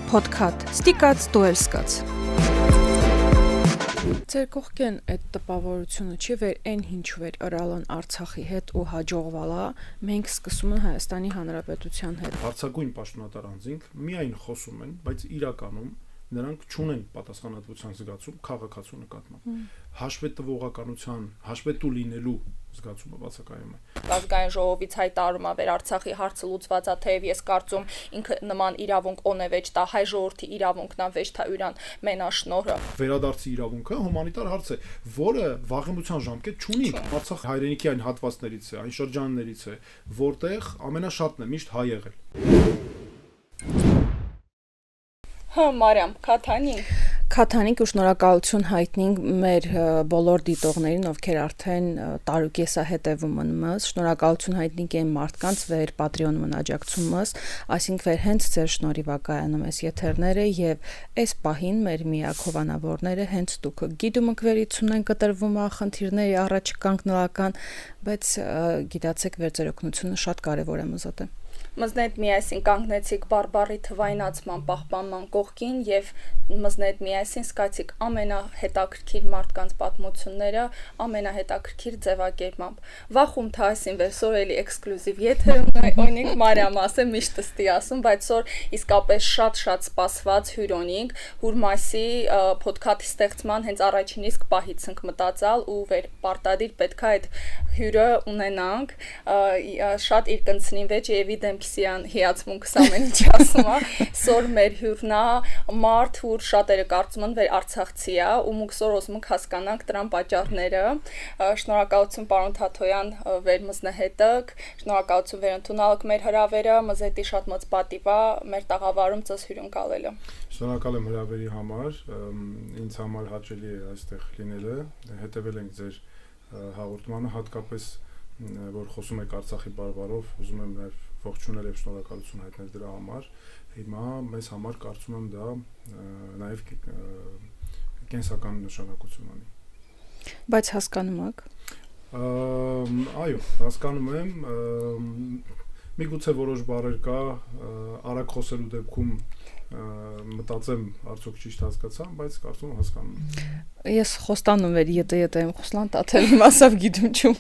Podcast ստիկած դուելսկաց Ձեր կողքեն այդ տպավորությունը չի վեր այն ինչու էր ըրալն Արցախի հետ ու հաջողվալա մենք սկսում են Հայաստանի Հանրապետության հետ Հարցակույն պաշտոնատար անձինք միայն խոսում են, բայց իրականում նրանք չունեն պատասխանատվության զգացում քաղաքացու նկատմամբ հաշվետվողականության հաշվետու լինելու զգացումը բացակայում է Ազգային ժողովից հայտարարում է վեր Արցախի հարցը լուծված է թեև ես կարծում ինքը նման իրավունք օնեվեջ տա հայ ժողովրդի իրավունքն է վեճ թա յուրան մենաշնորհը Վերադարձի իրավունքը հումանիտար հարց է որը վաղեմության ժամկետ չունի Արցախ հայրենիքի այն հատվածներից է այն շրջաններից է որտեղ ամենաշատն է միշտ հայ եղել Մարիամ Քաթանիկ ու շնորհակալություն հայտնենք մեր բոլոր դիտողներին, ովքեր արդեն տարուկես է հետևում մնաց, շնորհակալություն հայտնենք այն մարդկանց, վեր Patreon մնաճակցումս, այսինքն վեր հենց ձեր շնորհիվ կայանում էս եթերները եւ այս պահին մեր միակ հովանավորները հենց դուք գիտում եք վերիցումն են կտրվում խնդիրների առաջ կանգնական, բայց գիտացեք վեր ձեր օգնությունը շատ կարեւոր է մզոտ Մզնետ միասին կանգնեցիք բարբարի թվայնացման պահպանման կողքին եւ մզնետ միասին սկացիք ամենահետաքրքիր մարդկանց պատմությունները ամենահետաքրքիր ձևակերպմամբ վախում թասին վերսորելի էքսկլյուզիվ եթերում օրինակ Մարիամ ասե միշտ ստի ասում բայց որ իսկապես շատ սպասված հյուրոնիկ հուրմասի ոդքասթի ստեղծման հենց առաջին իսկ պահից ենք մտածալ ու վեր պարտադիր պետք է այդ հյուրը ունենանք շատ իր կնցնին վեճ եւ դեմքսյան հիացմունքս ամեն ինչ ասում է սոր մեր հյուրնա մարդ որ շատերը կարծում են վեր Արցախցի է ու մուքսոր ոսմուք հասկանանք դրան պատճառները շնորհակալություն պարոն Թաթոյան վեր մզնահետք շնորհակալություն վեր ընդունալք մեր հրավերը մզետի շատ մոծ պատիվ է մեր տաղավարում ծս հյուրուն կալելը Շնորհակալ եմ հրավերի համար ինձ համար հաճելի է այստեղ լինելը հետևել ենք ձեր հաղորդմանը հատկապես որ խոսում եք Արցախի բարբարով ուզում եմ նաև ողջունել եւ շնորհակալություն հայտնել դրա համար հիմա մեզ համար կարծում եմ դա նաև կենսական նշանակություն ունի Բայց հասկանում եք այո հասկանում եմ միգուցե որոշ բառեր կա արագ խոսելու դեպքում մտածեմ արդյոք ճիշտ հասկացամ բայց կարծում եմ հասկանում եմ Ես խոստանում եմ եթե եմ խոսլան տաթել մասով գիտում չում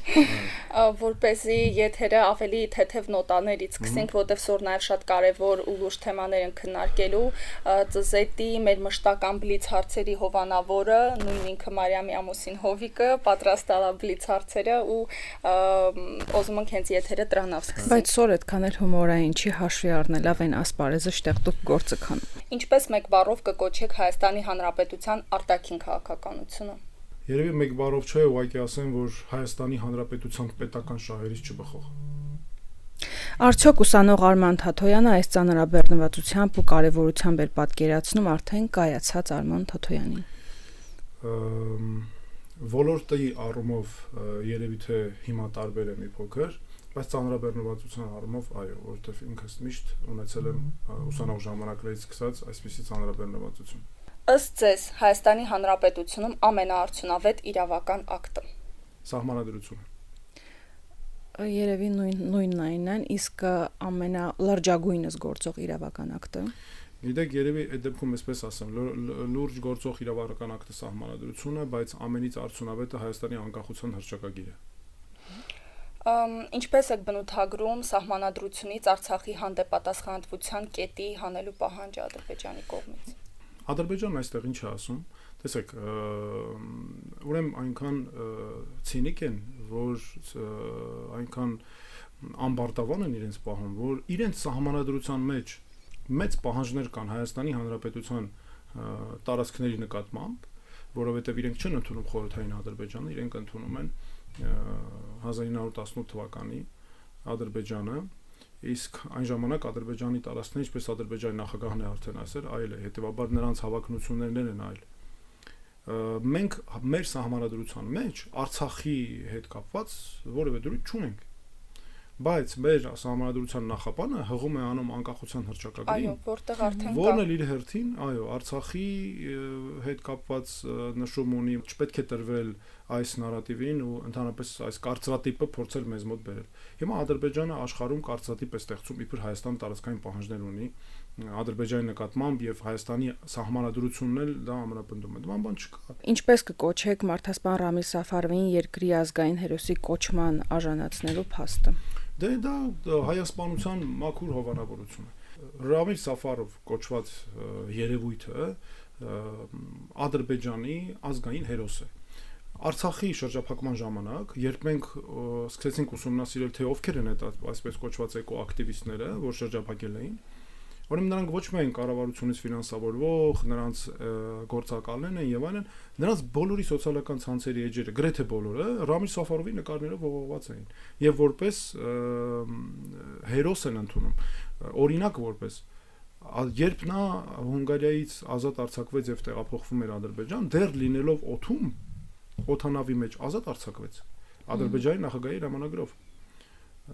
որպեսզի եթերը ավելի թեթև նոտաներից սկսենք որտեվ սոր նաև շատ կարևոր ու լուրջ թեմաներ են քննարկելու ծզետի մեր մշտական բլից հարցերի հովանավորը նույն ինքը Մարիամի ամուսին Հովիկը պատրաստալա բլից հարցերը ու ուզում ենք հենց եթերը դրանով սկսենք Բայց սոր այդքան էլ հումորային չի հաշվի առնելավ այն ասպարեզը շտեղ դուք գործը քան Ինչպես մեկ բառով կկոչեք Հայաստանի Հանրապետության արտաքին քաղաքականությունը Երևի մեկ բառով չէ, ուղղակի ասեմ, որ Հայաստանի Հանրապետության պետական շահերից չբխող։ Արդյոք ուսանող Արման Թաթոյանը այս ծանրաբեռնվածությամբ ու կարևորությամբ էր պատկերացնում արդեն կայացած Արման Թաթոյանին։ Ոլորտի առումով երևի թե հիմա տարբեր է մի փոքր, բայց ծանրաբեռնվածության առումով այո, որովհետև ինքս միշտ ունեցել եմ ուսանող ժամանակներից սկսած այսպիսի ծանրաբեռնվածություն։ Ըստ ձեզ Հայաստանի Հանրապետությունում ամենաարդյունավետ իրավական ակտը Սահմանադրությունը Երևի նույնն այն, իսկ ամենալրջագույնս գործող իրավական ակտը Գիտեք, երևի այդ դեպքում այսպես ասեմ, լուրջ գործող իրավական ակտը սահմանադրությունը, բայց ամենից արդյունավետը Հայաստանի անկախության հռչակագիրը Ինչպես եք բնութագրում սահմանադրությունից Արցախի հանդեպ պատասխանատվության կետի հանելու պահանջը Ադրբեջանի կողմից Ադրբեջանն այստեղ ինչ է ասում, տեսեք, ուրեմն այնքան ցինիկ են, որ այնքան ամբարտավան են իրենց պահում, որ իրենց սահմանադրության մեջ մեծ պահանջներ կան Հայաստանի Հանրապետության տարածքների նկատմամբ, որովհետև իրենք չեն ընդունում խորհրդային Ադրբեջանը, իրենք ընդունում են 1918 թվականի Ադրբեջանը Իսկ այն ժամանակ Ադրբեջանի տարածքները, ինչպես Ադրբեջանի նախագահն է արդեն ասել, այլ է, հետեւաբար նրանց հավակնություններն են այլ։ Մենք մեր սահմանադրության մեջ Արցախի հետ կապված որևէ դրույթ չունենք։ Բայց մեր սահմանադրության նախապանը հղում է անում անկախության հռչակագրին։ Այո, որտեղ արդեն կա։ Որն էլ իր հերթին, այո, Արցախի հետ կապված նշում ունի, չպետք է տրվել այս նարատիվին ու ընդհանրապես այս կարծրատիպը փորձել մեզ մոտ բերել։ Հիմա Ադրբեջանը աշխարհում կարծրատիպ է ստեղծում իբր Հայաստան տարածքային պահանջներ ունի Ադրբեջանի նկատմամբ եւ Հայաստանի սահմանադրությունն էլ դա ամրապնդում է։ Դման բան չկա։ Ինչպես կկոչեք մարդասպան Ռամիլ Սաֆարովին երկրի ազգային հերոսի կոչման արժանացնելու փաստը։ Դե դա հայասպանության մաքուր հովանավորություն է։ Ռամիլ Սաֆարով կոչված երևույթը Ադրբեջանի ազգային հերոս է։ Արցախի շրջափակման ժամանակ, երբ մենք սկսեցինք ուսումնասիրել թե ովքեր են այդ այսպես կոչված էկոակտիվիստները, որ շրջափակել էին, ուրեմն նրանք ոչ միայն կառավարությունից ֆինանսավորվող, նրանց գործակալներն են եւ այլն, նրանց բոլորի սոցիալական ցանցերի էջերը, գրեթե բոլորը Ռամիլ Սաֆարովի նկարներով ողողված էին եւ որպես հերոս են ընդունում, օրինակ որպես երբ նա Հունգարիայից ազատ արձակվեց եւ տեղափոխվում էր Ադրբեջան, դեռ լինելով օթում օթանավի մեջ ազատ արձակվեց Ադրբեջանի նախագահի հրամանագրով։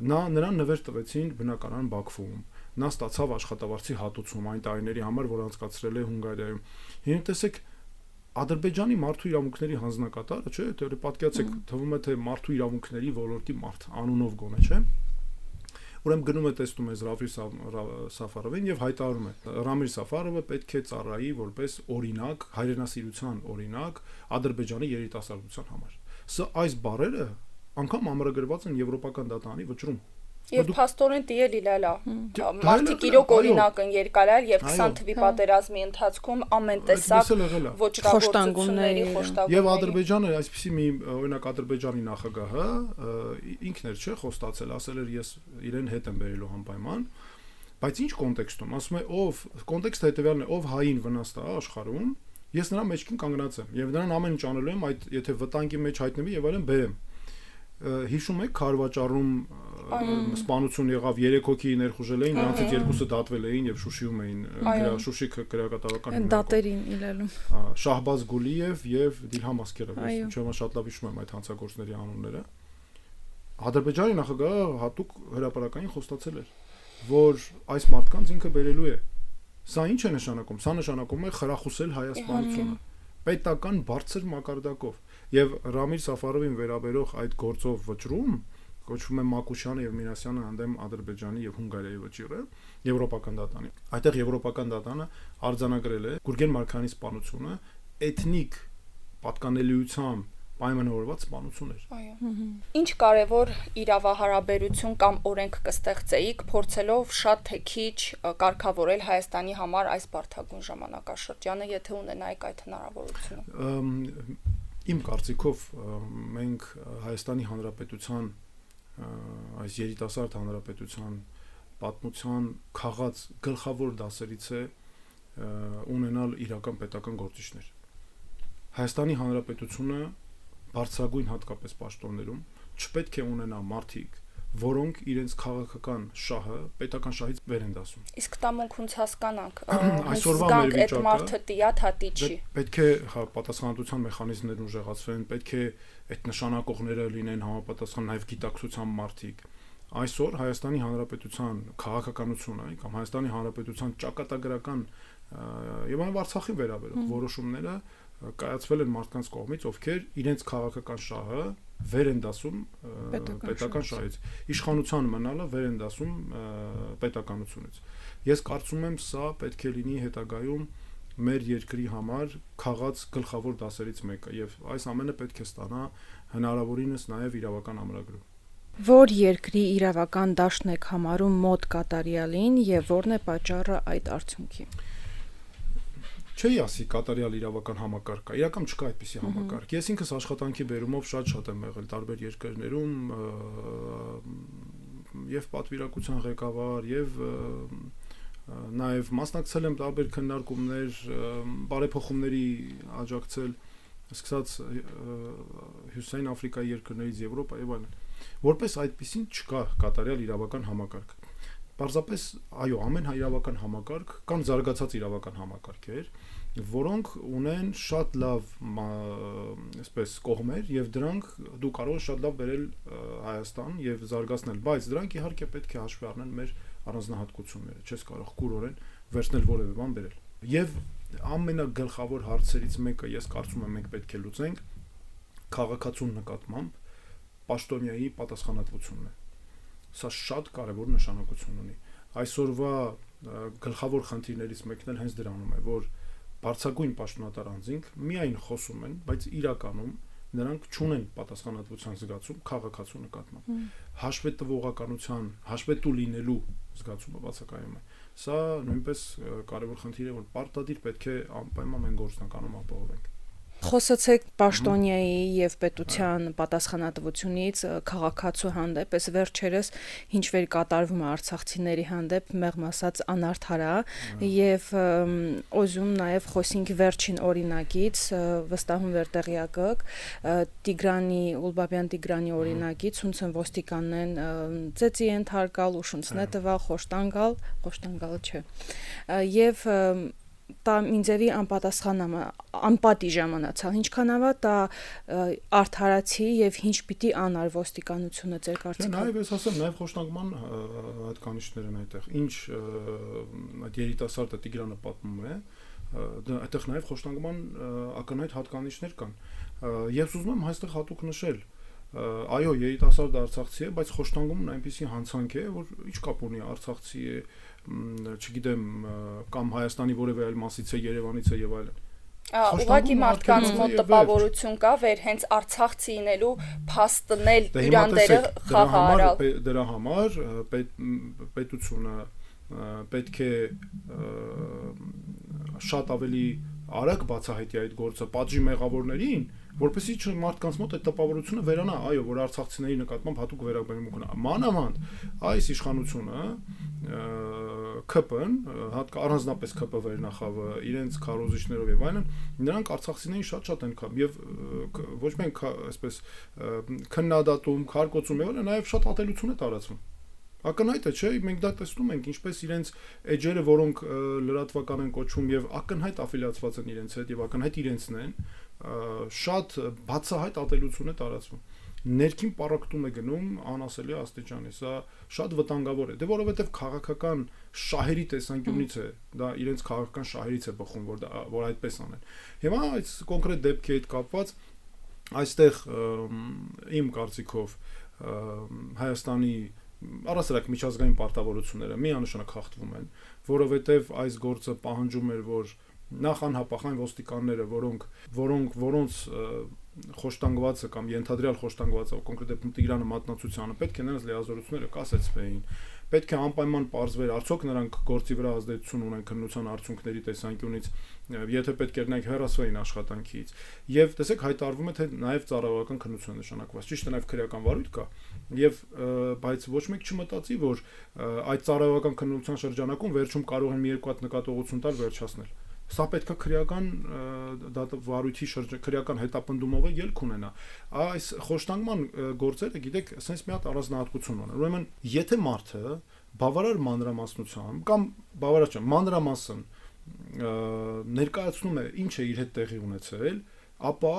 Նրան նվեր տվեցին բնակարան Բաքվում։ Նա ստացավ աշխատավարձի հատուցում այն տարիների համար, որ անցկացրել է Հունգարիայում։ Հիմա տեսեք Ադրբեջանի մարդու իրավունքների հանձնակատարը, չէ՞, դեռ պատկերացեք, թվում է թե մարդու իրավունքների ոլորտի մարդ, անունով գոնե, չէ՞։ Ուրեմն գնում է տեսնում է Ռամիլ Սաֆարովին եւ հայտարարում է. Ռամիլ Սաֆարովը պետք է ծառայի որպես օրինակ, հայրենասիրության օրինակ Ադրբեջանի երիտասարդության համար։ Սա այս բառերը անգամ ամրագրված են եվրոպական դատարանի վճռում։ Եվ փաստորեն դիել իլալա։ Մարդիկ իրոք օրինակ են երկարալ եւ 20 թվի պատերազմի ընթացքում ամեն տեսակ ոչռագործությունների խոշտանգումների։ Եվ Ադրբեջանը այսպեսի մի օրինակ Ադրբեջանի նախագահը ինքն էր չէ խոստացել, ասել էր ես իրեն հետ եմ բերելու անպայման, բայց ինչ կոնտեքստում, ասում է ով կոնտեքստը հետեւյալն է, ով հային վնաս տա աշխարհում, ես նրա մեջքին կանգնած եմ եւ նրան ամեն ինչ անելու եմ այդ եթե վտանգի մեջ հայտնվի եւ այլն բերեմ։ Հիշում եք Քարվաճառում սպանություն եղավ 3 հոգի ներխուժել էին, նրանցից երկուսը դատվել էին եւ Շուշիում էին Շուշի քրեակատարական դատերին իլալում Շահբազ Գուլիև եւ Դիլհամ Ասկերով, ինչու՞ շատ լավ հիշում եմ այդ հանցագործների անունները։ Ադրբեջանի նախագահը հատուկ հրապարակային խոստացել էր, որ այս մարդկանց ինքը բերելու է։ Սա ինչ է նշանակում։ Սա նշանակում է խրախուսել հայասպանությունը պետական բարձր մակարդակով եւ Ռամիլ Սաֆարովին վերաբերող այդ գործով վճռում կոչվում է Մակուշյանը եւ Մինասյանը հանդեպ Ադրբեջանի եւ Հունգարիայի վճիռը եվրոպական դատանի։ Այդտեղ եվրոպական դատանը արձանագրել է Գուրգեն Մարկարյանի սպանությունը էթնիկ պատկանելիությամբ պայմանավորված սպանություն էր։ Այո։ Ինչ կարևոր իրավահարաբերություն կամ օրենք կստեղծեիք, փորձելով շատ թե քիչ կարգավորել Հայաստանի համար այս բարդագույն ժամանակաշրջանը, եթե ունենայիք այդ հնարավորությունը։ Իմ կարծիքով մենք Հայաստանի Հանրապետության այս երիտասարդ հանրապետության պատմության քաղած գլխավոր դասերից է ունենալ իրական պետական գործիչներ։ Հայաստանի Հանրապետությունը բարձրագույն հատկապես պաշտոններում չպետք է ունենա մարդիկ, որոնք իրենց քաղաքական շահը պետական շահից վեր են դասում։ Իսկ դա մենք ոնց հասկանանք, այսօրվա մեր այդ մարդը տիա թատի չի։ Պետք է պատասխանատվության մեխանիզմներ ուժեղացվեն, պետք է այդ նշանակողները լինեն համապատասխան նաև գիտակցության մարդիկ։ Այսօր Հայաստանի Հանրապետության քաղաքականությունը կամ Հայաստանի Հանրապետության ճակատագրական եւ այն Արցախի վերաբերող որոշումները կայացվել են մարդկանց կողմից, ովքեր իրենց քաղաքական շահը վեր են դասում պետական շահից, իշխանության մնալը վեր են դասում պետականությունից։ Ես կարծում եմ, սա պետք է լինի հետագայում մեր երկրի համար քաղած գլխավոր դասերից մեկը, եւ այս ամենը պետք է ստանա հնարավորինս նաեւ իրավական ամրագրում։ Որ երկրի իրավական դաշտն եք համարում մոտ կատարյալին եւ որն է պատճառը այդ արդյունքի։ Չի ասի կատարյալ իրավական համակարգ կա, իրական չկա այդպիսի համակարգ։ Ես ինքս աշխատանքի բերումով շատ եմ եղել տարբեր երկրներում եւ պատվիրակության ղեկավար եւ նաեւ մասնակցել եմ տարբեր քննարկումներ, բարեփոխումների աջակցել, սկսած Հյուսիսային Աֆրիկայի երկրներից Եվրոպա եւ այլն։ Որպես այդպիսին չկա կատարյալ իրավական համակարգ։ Պարզապես, այո, ամեն իրավական համակարգ կամ զարգացած իրավական համակարգեր, որոնք ունեն շատ լավ, այսպես կողմեր եւ դրանք դու կարող ես շատ լավ բերել Հայաստան եւ զարգացնել, բայց դրանք իհարկե պետք է հաշվի առնեն մեր առանձնահատկությունները, չես կարող կուրորեն վերցնել որևէ բան բերել։ Եվ ամենագլխավոր հարցերից մեկը, ես կարծում եմ, մենք պետք է լուծենք քաղաքացուն նկատմամբ պաշտոնյայի պատասխանատվությունն է։ Սա շատ կարևոր նշանակություն ունի։ Այսօրվա գլխավոր խնդիրներից մեկն էլ հենց դրանում է, որ բարձրագույն պաշտոնատար անձինք միայն խոսում են, բայց իրականում նրանք չունեն պատասխանատվության զգացում քաղաքացու նկատմամբ։ Հաշվետվողականության, հաշվետու լինելու զգացումը բացակայում է։ Սա նույնպես կարևոր խնդիր է, որ պարտադիր պետք է անպայման մենք գործնականում ապահովենք։ Խոսեցեք պաշտոնյայի եւ պետության պատասխանատվությունից քաղաքացու հանդեպ, այս վերջերս ինչ վեր կատարվում է արցախցիների հանդեպ, մեղմ ասած անարդար է եւ օզում նաեւ խոսենք վերջին օրինակից, վստահում վերտեղյակ Տիգրանի օրինակից, ոնց են ոստիկանեն ծեծի են թարգալ, ուշունցնե տվալ, խոշտանգալ չէ։ Եվ տա ինձևի անպատի ժամանացալ, ինչքան ավա տա արդարացի եւ ինչ պիտի անար ոստիկանությունը ձեր կարծիքով։ Նաեւ ես ասեմ, նաեւ խոշտանգման հատկանիշներ են այդտեղ, ինչ այդ երիտասարդը Տիգրանը պատմում է, այդտեղ նաեւ խոշտանգման ակնհայտ հատկանիշներ կան։ Ես ուզում եմ այստեղ հատուկ նշել, այո, երիտասարդը արցախցի է, բայց խոշտանգումն այնպեսի հանցանք է, որ ինչ կապ ունի արցախցի է, չգիտեմ, կամ Հայաստանի որևէ այլ մասից է, Երևանից է եւ այլն։ Ուղղակի մարդկանց մոտ տպավորություն կա վեր հենց արցախցի ինելու փաստնել իրան դերը խաղարալ։ Դրա համար պետությունը պետք է շատ ավելի արագ բացահայտի այդ գործը պատժի մեղավորներին, որպեսզի մարդկանց մոտ այդ տպավորությունը վերանա, այո, որ արցախցիների նկատմամբ հատուկ վերաբերմունք ունի։ Մանավանդ այս իշխանությունը ԿՊ-ն, առանձնապես ԿՊ վերնախավը իրենց քարոզիչներով եւ այլն, նրանք արցախցիներին շատ են կամ եւ ոչ միայն այսպես քննադատում, քարկոծում եւ այլն, նաեւ շատ ատելություն է տարածվում։ Ակնհայտ է, չէ՞, մենք դա տեսնում ենք, ինչպես իրենց էջերը, որոնք լրատվական են կոչվում եւ ակնհայտ աֆիլիացված են իրենց հետ եւ ակնհայտ իրենցն են, շատ բացահայտ ատելություն է տարածվում։ Ներքին պարակտում է գնում անասելի աստիճանի, սա շատ վտանգավոր է։ Դե որովհետեւ քաղաքական շահերի տեսանկյունից է, դա իրենց քաղաքական շահերից է բխում, որ այդպես անեն։ Հիմա այս կոնկրետ դեպքի հետ կապված այստեղ իմ կարծիքով Հայաստանի առասարակ միջազգային պարտավորությունները միանշանակ խախտվում են, որովհետև այս գործը պահանջում էր, որ նախ անհապաղ ոստիկանները, որոնց խոշտանգվածը կամ ենթադրյալ խոշտանգվածը կոնկրետ դեպքում Տիգրանը մատնացությանը պետք է նրանց լիազորությունները կասեցվեին, պետք է անպայման պարզվեր, արդյոք նրանք գործի վրա ազդեցություն ունեն քննության արդյունքների տեսանկյունից, եթե պետք էր նրանք հեռացվեին աշխատանքից, եւ տեսեք հայտարարվում է, թե նաեւ ծառայողական քննություն է նշանակված, ճիշտ է, նաեւ քրեական վարույթ կա, եւ բայց ոչ մեկ չմտածի, որ այդ ծառայողական քննության շրջանակում վերջում կարող են մի երկու հատ նկատողություն տալ վերջացնել։ Սա պետք է քրեական վարույթի քրեական հետապնդումով ելք ունենա։ Այս խոշտանգման գործերը, գիտեք, ասես մի հատ առանձնահատկություն ունեն։ Ուրեմն, եթե մարդը բավարար մանրամասնությամբ կամ բավարար չէ, մանրամասն ներկայացնում է ինչ է իր հետ տեղի ունեցել, ապա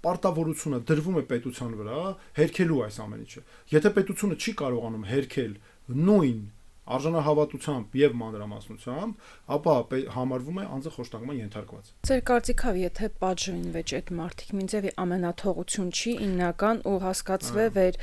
պարտավորությունը դրվում է պետության վրա հերքելու այս ամեն ինչը։ Եթե պետությունը չի կարողանում հերքել նույն արժանահավատությամբ եւ մանրամասնությամբ, ապա համարվում է անձը խոշտանգման ենթարկված։ Ձեր կարծիքով, եթե պատժեն վեճ այդ մարդիկ, ինձեւի ամենաթողություն չի իննական ու հասկացվե վեր,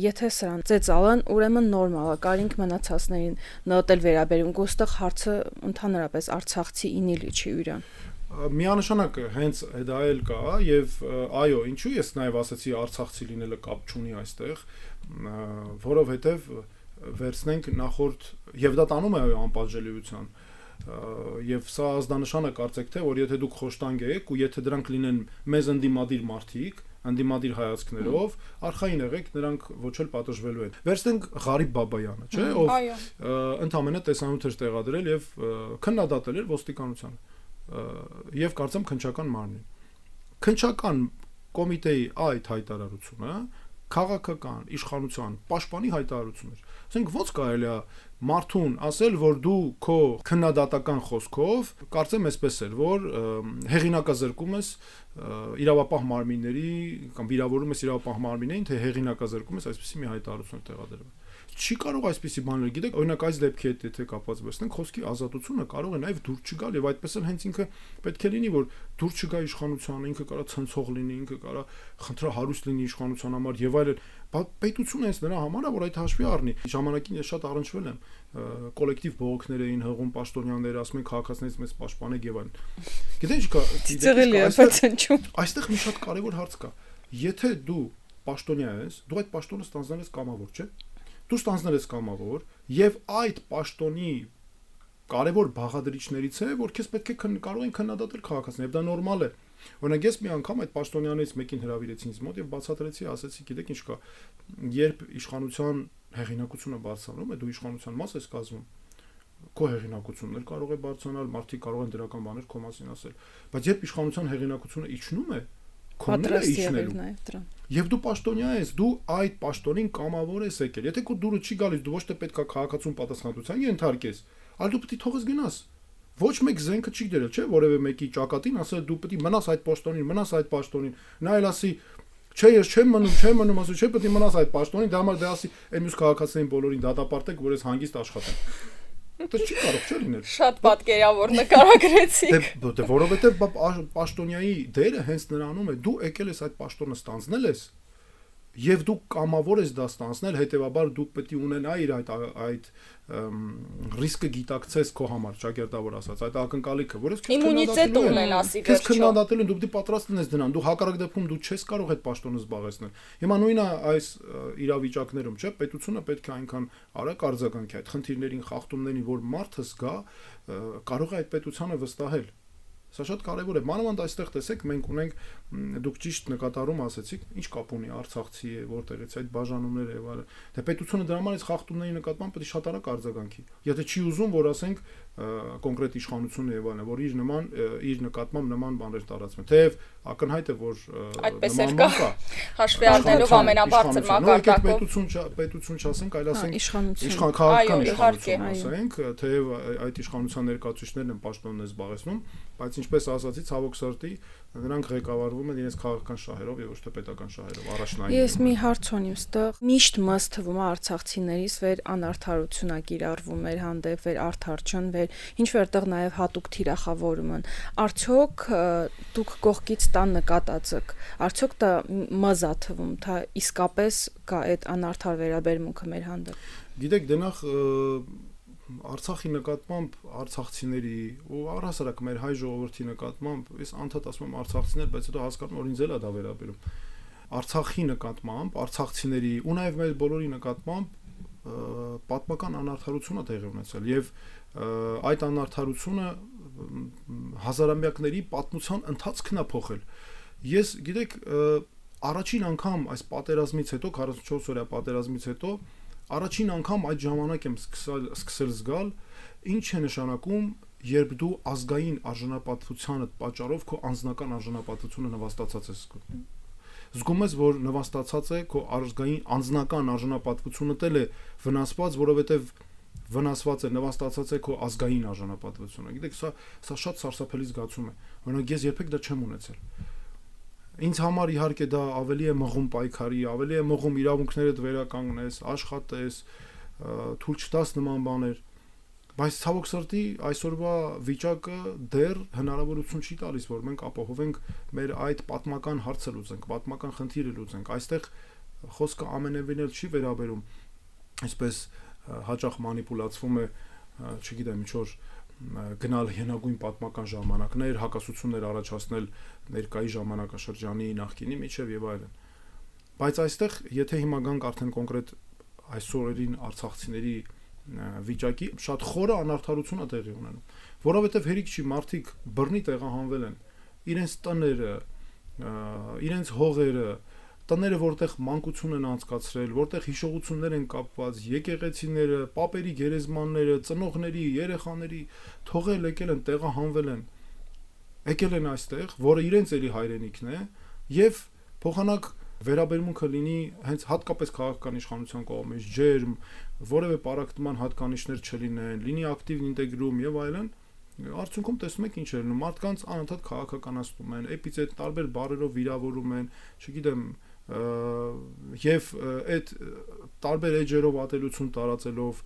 եթե սրան ծեծալն, ուրեմն նորմալ է, կարինք մնացածներին նոտել վերաբերում, ոստեղ հարցը ընդհանրապես արցախցի ինիլի չի յուրան։ Միանշանակ հենց դա էլ կա եւ այո, ինչու ես նաեւ ասացի արցախցի լինելը կապ չունի այստեղ, որովհետեւ վերցնենք նախորդ եւ դա տանում է անպատժելիության եւ սա ազդանշան է կարծեք թե որ եթե դուք խոշտանգ եք ու եթե դրանք լինեն մեզ ընդդիմադիր մարդիկ ընդդիմադիր հայացքներով արխային եղեք նրանք ոչ էլ պատժվելու են վերցնենք Ղարիբ Բաբայանը չէ ով ընդամենը տեսանյութ էր տեղադրել եւ քննադատել էր ոստիկանությանը եւ կարծեմ քննչական մարմին կոմիտեի այդ հայտարարությունը քաղաքական իշխանության պաշտպանի հայտարարություն էր։ Ասենք ո՞նց կարելի է մարդուն ասել, որ դու քո քննադատական խոսքով, կարծեմ այսպես էր, որ հեղինակազրկում ես իրավապահ մարմինների կամ վիրավորում ես իրավապահ մարմիններին, թե հեղինակազրկում ես այսպեսի մի հայտարարություն տեղադրվել։ Չի կարող այսպիսի բաներ, գիտեք, օրինակ այս դեպքի հետ եթե կապված վերցնենք, խոսքի ազատությունը կարող է նաև դուր չգալ եւ այդպես էլ հենց ինքը պետք է լինի, որ դուր չգա իշխանությանը, ինքը կարա ցնցող լինի, ինքը կարա խնդրահարուստ լինի իշխանության համար եւ այլն։ Պետությունը հենց նրա համար է, որ այդ հաշվի առնի։ Ժամանակին ես շատ առնչվել եմ կոլեկտիվ բողոքներ էին հղում պաշտոնյաները, ասում են քաղաքացիներից մեզ պաշտպանեք եւ այլն։ Գիտեք, այստեղ մի շատ կարեւոր հարց կա։ Եթե դու պաշտոնյա ես, դու այդ պաշտոնը ստանձնել ես կամավոր, չէ՞։ Դու ստանձնել ես կամավոր եւ այդ պաշտոնի կարևոր բաղադրիչներից է, որ քեզ պետք է կարող են քննադատել քաղաքացիները, եւ դա նորմալ է։ Օրինակ ես մի անգամ այդ պաշտոնյաներից մեկին հրավիրեցի ինձ մոտ եւ բացատրեցի, ասեցի, գիտեք ինչ կա, երբ իշխանության հեղինակությունը բարձրանում է, դու իշխանության մաս ես կազմում, քո հեղինակությունն էլ կարող է բարձրանալ, մարդիկ կարող են դրական բաներ քո մասին ասել, բայց երբ իշխանության հեղինակությունը իջնում է, քոնը իջնելու։ Եվ դու պաշտոնյա ես, դու այդ պաշտոնին կամավոր ես եկել։ Եթե քո դուրը չի գալիս, դու ոչ թե պետք է քաղաքացուն պատասխանատվության ենթարկես, այլ դու պետք է թողես գնաս։ Ոչ մեկ զենքը չի դրել, չէ՞, որևէ մեկի ճակատին ասել դու պետք է մնաս այդ պաշտոնին, մնաս այդ պաշտոնին։ Նա էլ ասի, չէ, ես չեմ մնում, ասում, չէ, պետք է մնաս այդ պաշտոնին, դա համար դա ասի, այն մյուս քաղաքացիներին բոլորին դատապարտեք, որ ես հանգիստ աշխատեմ։ Դա չի կարող չէ լինել։ Շատ պատկերավոր նկարագրեցիք։ Դե որովհետև պաշտոնյայի դերը հենց նրանում է, դու եկել ես այդ պաշտոնը ստանձնել ես, եւ դու կամավոր ես դա ստանձնել, հետեւաբար դու պետք է ունենայիր այդ ռիսկը գիտակցես քո համար, ճակերտավոր ասած, այդ ակնկալիքը, որ ես իմունիտետ ունենասի վերջո։ Քեզ քննադատելու դու պետք է պատրաստ լինես դրան, դու հակառակ դեպքում դու չես կարող այդ պաշտոնը զբաղեցնել։ Հիմա նույնը այս իրավիճակներում, չէ, պետությունը պետք է այնքան արագ արձագանքի այդ խնդիրներին, խախտումներին, որ մարդը զգա, կարող է այդ պետությանը վստահել։ Սա շատ կարևոր է։ Մանավանդ այստեղ տեսեք, մենք ունենք դուք ճիշտ նկատառում ասեցիք, ինչ կապ ունի Արցախցի է, որտեղից այդ բաժանումները եւ այլն։ Դե պետությունը դրա համար այս խախտումների նկատմամբ պետք է շատ արագ արձագանքի։ Եթե չի ուզում, որ ասենք կոնկրետ իշխանությունը եւ այլն, որ իր նկատմամբ նման բաներ տարածվեն։ Թեև ակնհայտ է, որ նման բան կա։ Հաշվի առնելով ամենաբարձր մակարդակով պետություն չասենք, այլ ասենք իշխանություն, քաղաքական իշխանություն ասենք, թեև այդ իշխանության ներկայացուցիչներն են պաշտոններ զբաղեցնում, բայց ինչպես ասացի, ցավոք սրտի նրանք ղեկավարվում են իրենց քաղաքական շահերով եւ ոչ թե պետական շահերով առաջնային։ Ես մի հարց ունեմ ստեղ։ Միշտ մս թվում է արցախցիներից վեր անարդարություն ա կիրառվում մեր հանդեպ, վեր արդարչն, վեր ինչ որտեղ նաեւ հատուկ թիրախավորում են։ Արդյոք դուք կողքից տան նկատածեք, արդյոք դա մզա թվում, թե իսկապես կա այդ անարդար վերաբերմունքը մեր հանդեպ։ Գիտեք, դենախ Արցախի նկատմամբ արցախցիների ու առհասարակ մեր հայ ժողովրդի նկատմամբ ես անդադ ասում եմ արցախցիներ, բայց հետո հասկանում որ ինձ էլ է դա վերաբերում։ Արցախի նկատմամբ, արցախցիների ու նաև մեր բոլորի նկատմամբ պատմական անարդարություն է տեղի ունեցել եւ այդ անարդարությունը հազարամյակների պատմության ընթացքն է փոխել։ Ես գիտեք, առաջին անգամ այս պատերազմից հետո 44 օրյա պատերազմից հետո առաջին անգամ այդ ժամանակ եմ սկսել զգալ ինչ է նշանակում, երբ դու ազգային արժանապատվությանը պատճառով քո անձնական արժանապատվությունը նվաստացած ես զգում։ Զգում ես, որ նվաստացած է քո ազգային անձնական արժանապատվությունը տել է վնասված, որովհետև վնասված է, նվաստացած է քո ազգային արժանապատվությունը։ Գիտեք, սա շատ սարսափելի զգացում է։ Օրինակ ես երբեք դա չեմ ունեցել։ Ինձ համար իհարկե դա ավելի է մղում պայքարի, ավելի է մղում իրավունքներդ վերականգնես, աշխատես, թույլ չտաս նման բաներ, բայց ցավոք սրտի այսօրվա վիճակը դեռ հնարավորություն չի տալիս, որ մենք ապահովենք մեր այդ պատմական հարցը լուծենք, պատմական խնդիրը լուծենք։ Այստեղ խոսքը ամենևին էլ չի վերաբերում, այսպես հաճախ մանիպուլացվում է, չգիտեմ, ինչ որ գնալ հենագույն պատմական ժամանակներ, հակասություններ առաջացնել ներկայի ժամանակաշրջանի նախկինի միջև եւ այլն։ Բայց այստեղ, եթե հիմա գանք արդեն կոնկրետ այսօրերին արցախցիների վիճակի, շատ խորը անարդարություն է տեղի ունենում, որովհետեւ հերիք չի մարդիկ բռնի տեղահանվել են, իրենց տները, իրենց հողերը, տները, որտեղ մանկություն են անցկացրել, որտեղ հիշողություններ են կապված, եկեղեցիները, պապերի գերեզմանները, ծնողների, երեխաների թողել եկել են, տեղահանվել են, եկել են այստեղ, որը իրենց էլի հայրենիքն է, եւ փոխանակ վերաբերմունքը լինի հենց հատկապես քաղաքական իշխանության կողմից, ջերմ, որևէ պարակտման հատկանիշներ չլինեն, լինի ակտիվ ինտեգրում եւ այլն, արդյունքում տեսնում եք ինչ է լինում, մարդկանց անընդհատ քաղաքականացնում են, էպիցետ տարբեր բառերով վիրավորում են, չգիտեմ, եւ այդ տարբեր էջերով ատելություն տարածելով,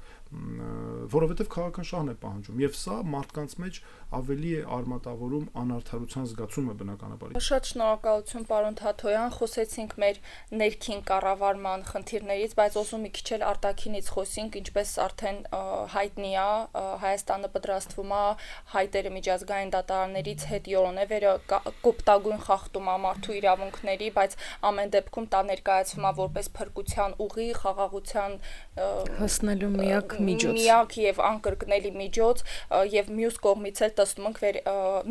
որովհետև քաղաքական շահն է պահանջում եւ սա մարդկանց մեջ ավելի է արմատավորում անարդարության զգացումը բնականաբար։ Շատ շնորհակալություն պարոն Թաթոյան, խոսեցինք մեր ներքին կառավարման խնդիրներից, բայց ուզում մի քիչ էլ արտաքինից խոսենք, ինչպես արդեն հայտնի է, Հայաստանը պատրաստվում է հայտերը միջազգային դատարաններից հետ յորոնևերը կոպտագույն խախտում է մարդու իրավունքների, բայց ամեն դեպքում դա ներկայացվում է որպես փրկության ուղի, խաղաղության հասնելու միակ եւ անկրկնելի միջոց եւ մյուս կողմից էլ տեսնում ենք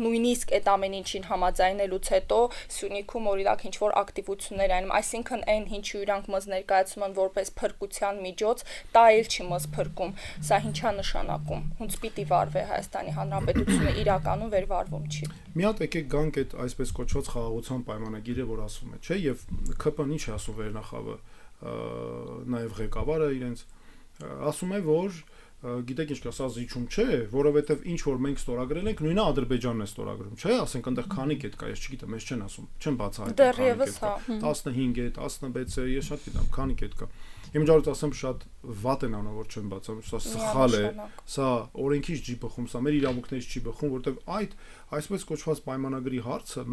նույնիսկ այդ ամեն ինչին համաձայնելուց հետո Սյունիքում օրինակ ինչ որ ակտիվություններ այն, այսինքն այն ինչի իրանք մզ ներկայացում են որպես փրկության միջոց, դա էլ չի մզ փրկում, սա ինչա նշանակում, ոնց պիտի վարվի Հայաստանի Հանրապետությունը, իրականում վերվարվում չի։ Մի հատ եկեք գանք այդ այսպես կոչված խաղաղության պայմանագիրը, որ ասում է, չէ, եւ ԿՊ-ն ինչ է ասում վերնախավը, նաեւ ղեկավարը իրենց ասում է, որ գիտեք ինչ կա, սա զիջում չէ, որովհետև ինչ որ մենք ստորագրել ենք, նույնը Ադրբեջանն է ստորագրում, չէ, ասենք այնտեղ քանի կետ կա, ես չգիտեմ, ես չեն ասում, չեն բացահայտում դեռևս հա 15 է, 16 է, ես շատ գիտեմ, քանի կետ կա։ Իմջարից ասեմ շատ վատ են անում, որ չեն բացում, սա սխալ է, սա օրենքից չի բխում, սա մեր իրավունքներից չի բխում, որովհետև այդ այսպես կոչված պայմանագրի հարցը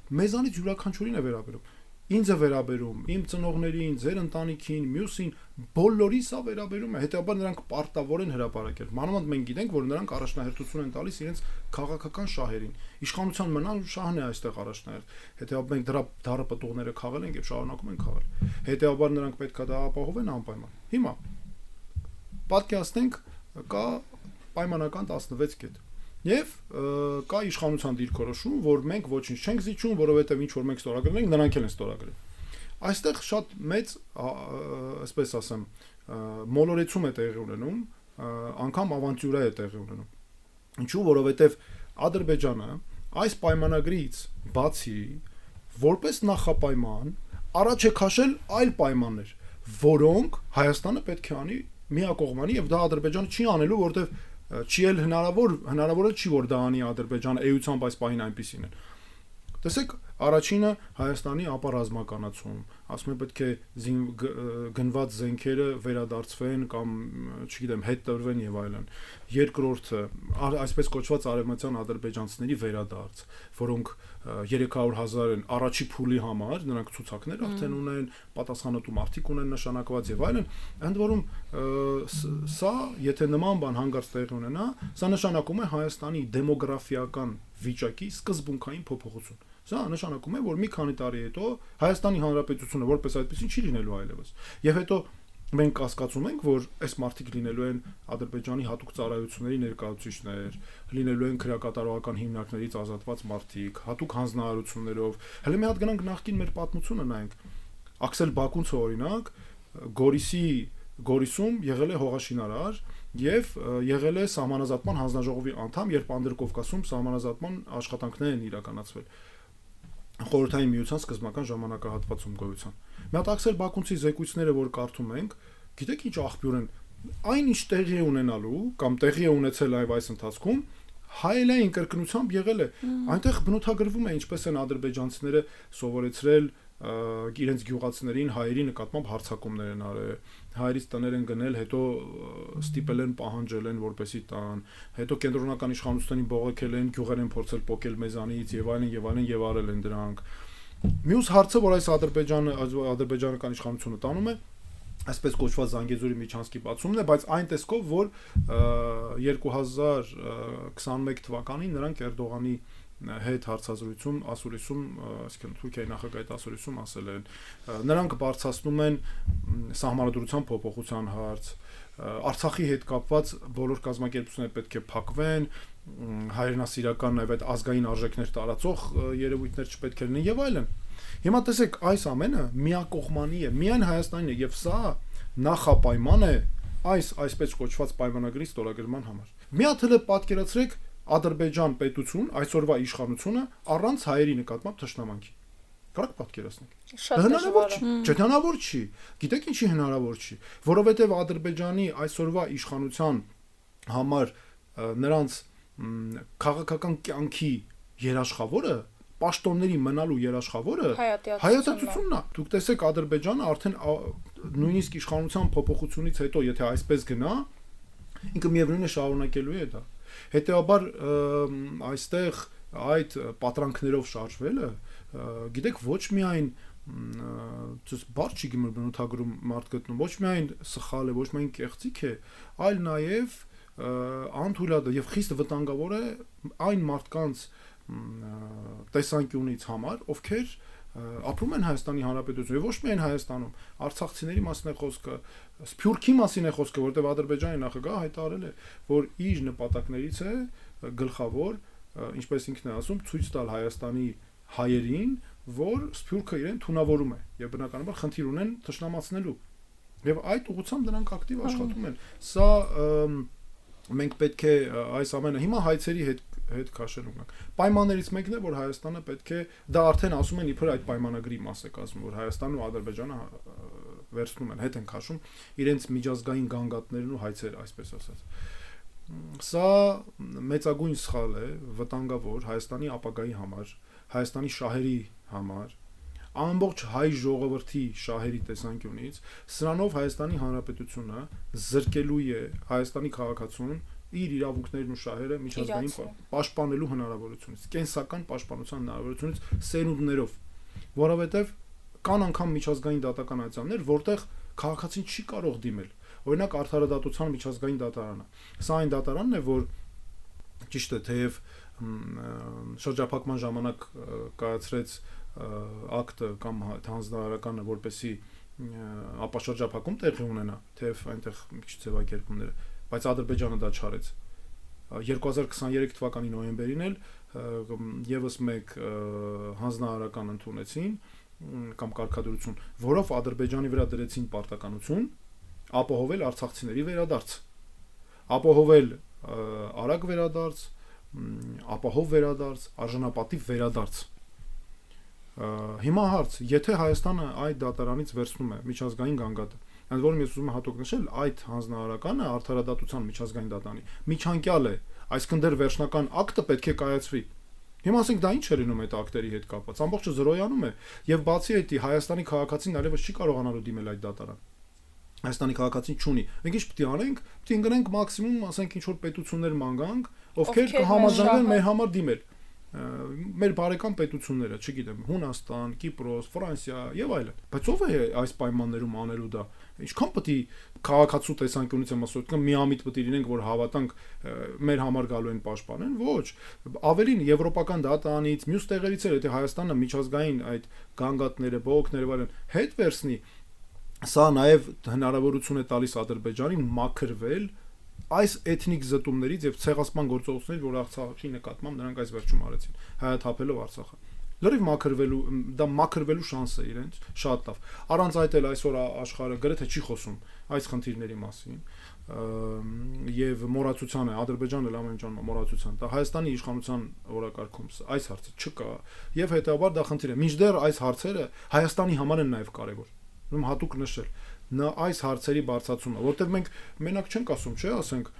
մեզանից յուրաքանչյուրին է վերաբերում։ Ինձ է վերաբերում, իմ ծնողներին, ձեր ընտանիքին, մյուսին, բոլորի սա վերաբերում է, հետեւաբար նրանք պարտավոր են հրապարակել։ Մանավանդ մենք գիտենք, որ նրանք առաջնահերթություն են տալիս իրենց քաղաքական շահերին։ Իշխանության մնալու շահն է այստեղ առաջնահերթ։ Հետեւաբար մենք դրա դառը պտուղները քաղել ենք եւ շարունակում ենք քաղել։ Հետեւաբար նրանք պետք է դա ապահովեն անպայման։ Հիմա պատկերացնենք կա պայմանական 16 կետ։ Եվ կա իշխանության դիրքորոշում, որ մենք ոչինչ չենք զիջում, որովհետև ինչ որ մենք ստորագրել ենք, նրանք էլ են ստորագրել։ Այստեղ շատ մեծ, այսպես ասեմ, մոլորեցում է տեղի ունենում, անգամ ավանտյուրա է տեղի ունենում։ Ինչու՞, որովհետև Ադրբեջանը այս պայմանագրից բացի որպես նախապայման առաջ է քաշել այլ պայմաններ, որոնք Հայաստանը պետք է անի միակողմանի եւ դա Ադրբեջանը չի անելու, որովհետև չի էլ հնարավոր չի որ դա անի Ադրբեջանը էությամբ այս պահին այնպեսին են։ Տեսեք, առաջինը Հայաստանի ապառազմականացում, ասում է պետք է գնված զենքերը վերադարձվեն կամ, չգիտեմ, հետ տրվեն եւ այլն։ Երկրորդը, այսպես կոչված արևմտյան ադրբեջանցիների վերադարձ, որոնք 300,000 են առաջի փուլի համար, նրանք ցուցակներ արդեն ունեն, պատասխանատու մարդիկ ունեն նշանակված եւ այլն, ընդ որում սա, եթե նման բան հանգարց տեղի ունենա, սա նշանակում է Հայաստանի դեմոգրաֆիական վիճակի սկզբունքային փոփոխություն։ Սա նշանակում է, որ մի քանի տարի հետո Հայաստանի Հանրապետությունը որպես այդպեսին չի լինելու այլևս։ Եվ հետո մենք կասկածում ենք, որ այս մարդիկ լինելու են Ադրբեջանի հատուկ ծառայությունների ներկայացուցիչներ, լինելու են քրեակատարողական հիմնարկներից ազատված մարդիկ, հատուկ հանձնարարություններով։ Հələ մի հատ գնանք նախկին մեր պատմությունը նայենք։ Աքսել Բակունցը օրինակ Գորիսում եղել է հողաշինարար եւ եղել է սահմանազատման հանձնաժողովի անդամ, երբ Անդրկովկասում սահմանազատման աշխատանքներ են իրականացվել Խորհրդային Միության սկզբնական ժամանակահատվածում գոյության։ Մի հատ Աքսել Բակունցի զեկույցները, որ կարդում ենք, գիտեք ինչ աղբյուր են, այնինչ տեղի է ունենալու կամ տեղի է ունեցել այս ընթացքում հայելային կրկնությամբ եղել է։ Այնտեղ բնութագրվում է ինչպես են ադրբեջանցիները սովորեցրել իրենց գյուղացիներին հայերի նկատմամբ հարձակումներ են արել, հայերից տներ են գնել, հետո ստիպել են պահանջել են, որպեսի տան, հետո կենտրոնական իշխանություններին բողոքել են, գյուղեր են փորձել պոկել մեզանից եւ այլն եւ այլն եւ արել են դրանք։ Մյուս հարցը, որ այս ադրբեջանական իշխանությունը տանում է, այսպես կոչված Զանգեզուրի միջանցքի բացումն է, բայց այն տեսքով, որ 2021 թվականին նրանք Էրդողանի հետ հարցազրույցում ասուլիսում, այսինքն Թուրքիայի նախագահի ասուլիսում ասել են, նրանք բարձրացնում են սահմանադրության փոփոխության հարց, Արցախի հետ կապված բոլոր կազմակերպությունները պետք է փակվեն, հայրենասիրական նաև այդ ազգային արժեքներ տարածող երևույթներ չպետք է լինեն եւ այլն։ Հիմա տեսեք, այս ամենը միակողմանի է, միայն Հայաստանին է եւ սա նախապայման է այսպես կոչված պայմանագրի ստորագրման համար։ Մի հատ հələ պատկերացրեք Ադրբեջան պետություն, այսօրվա իշխանությունը առանց հայերի նկատմամբ թշնամանքի։ Կարո՞ղ պատկերացնեք։ Հնարավոր չի։ Գիտեք ինչի հնարավոր չի, որովհետև Ադրբեջանի այսօրվա իշխանության համար նրանց քաղաքական կյանքի երաշխավորը, պաշտոնների մնալու երաշխավորը հայատացությունն է։ Դուք տեսեք Ադրբեջանը արդեն նույնիսկ իշխանության փոփոխությունից հետո, եթե այսպես գնա, ինքը միևնույն է շարունակելու է դա։ Հետեւաբար այստեղ այդ պատրանքներով շարժվելը, գիտեք, ոչ միայն ցույց բարձ չի գումար բնութագրում մարդ գտնում, ոչ միայն սխալ է, ոչ միայն կեղծիք է, այլ նաև անթույլատ եւ խիստ վտանգավոր է այն մարդկանց տեսանկյունից համար, ովքեր ապրում են Հայաստանի Հանրապետությունում, եւ ոչ միայն Հայաստանում, արցախցիների մասին է խոսքը, Սփյուռքի մասին է խոսքը, որտեղ Ադրբեջանի նախագահը հայտարարել է, որ իր նպատակներից է գլխավոր, ինչպես ինքն է ասում, ցույց տալ Հայաստանի հայերին, որ Սփյուռքը իրեն թունավորում է եւ բնականաբար խնդիր ունեն թշնամացնելու եւ այդ ուղղությամբ նրանք ակտիվ աշխատում են։ Սա մենք պետք է այս ամենը հիմա հայցերի հետ քաշելու ենք։ Պայմաններից մեկն է, որ Հայաստանը պետք է դա արդեն ասում են իբր այդ պայմանագրի մաս է կազմում, որ Հայաստանն ու Ադրբեջանը վերցնում են, հետ են քաշում իրենց միջազգային գանգատներն ու հայցերը, այսպես ասած։ Սա մեծագույն սխալ է, վտանգավոր Հայաստանի ապագայի համար, Հայաստանի շահերի համար, ամբողջ հայ ժողովրդի շահերի տեսանկյունից, սրանով Հայաստանի Հանրապետությունը զրկելու է Հայաստանի քաղաքացուն իր իրավունքներն ու շահերը միջազգային պաշտպանելու հնարավորությունից, կենսական պաշտպանության հնարավորությունից սերունդներով, որովհետև կան անգամ միջազգային դատական ատյաններ, որտեղ քաղաքացին չի կարող դիմել։ Օրինակ արդարադատության միջազգային դատարանը։ Սա այն դատարանն է, որ ճիշտ է, թեև շրջափակման ժամանակ կայացրեց ակտը կամ հանձնարարականը, որպեսի ապաշրջափակում տեղի ունենա, թեև այնտեղ մի քիչ ձևակերպումները, բայց Ադրբեջանը դա չարեց։ 2023 թվականի նոյեմբերին էլ եւս մեկ հանձնարարական ընդունեցին կամ կարգադրություն, որով Ադրբեջանի վրա դրեցին պարտականություն ապահովել արցախցիների վերադարձ, ապահովել արագ վերադարձ, ապահով վերադարձ, արժանապատիվ վերադարձ։ Հիմա հարց, եթե Հայաստանը այդ դատարանից վերցնում է միջազգային գանգատը, ընդ որում ես ուզում եմ հատուկ նշել, այդ հանձնարարականը արդարադատության միջազգային դատարանի միջանկյալ է, այսինքն դեռ վերջնական ակտը պետք է կայացվի։ Հիմա ասենք դա ինչ է լինում այդ ակտերի հետ կապված, ամբողջը զրոյանում է եւ բացի այդ Հայաստանի քաղաքացին այլևս չի կարողանալու դիմել այդ դատարան։ Հայաստանի քաղաքացին չունի։ Մենք ինչ պետք է անենք, պետք է ընկնենք մաքսիմում, ասենք ինչ որ պետություններ ման գանք, ովքեր կհամաձայնեն մեր համար դիմել։ Մեր բարեկամ պետությունները, չգիտեմ, Հունաստան, Կիպրոս, Ֆրանսիա եւ այլն։ Բայց ով է այս պայմաններում անելու դա։ Ինչքան պետք է քաղաքացու տեսանկյունից եմ ասում, կամ միամիտ պետք է լինենք, որ հավատանք մեր համար գալու են պաշտպանեն, ոչ։ Ավելին եվրոպական դատարանից, մյուս տեղերից էլ, եթե Հայաստանը միջազգային այդ գանգատները, բողոքները վարեն հետ վերցնի, սա նաեւ հնարավորություն է տալիս Ադրբեջանին մաքրվել այս էթնիկ զտումներից եւ ցեղասպան գործողություններից, որ Արցախի նկատմամբ նրանք այս վերջում արեցին, հայաթափելով Արցախը։ Լրիվ մաքրվելու, դա մաքրվելու շանս է իրենց, շատ լավ։ Առանց այդ էլ այսօր աշխարհը գրեթե չի խոսում այս խնդիրների մասին, եւ մոռացության է, Ադրբեջանը էլ ամեն ինչ մոռացության։ Դա Հայաստանի իշխանության օրակարգում այս հարցը չկա, եւ հետեւաբար դա խնդիր է։ Մինչդեռ այս հարցերը Հայաստանի համար են նաեւ կարեւոր։ Ուրեմն հատուկ նշել այս հարցերի բարձրացումը, որտեղ մենք մենակ չենք ասում, չէ, ասենք,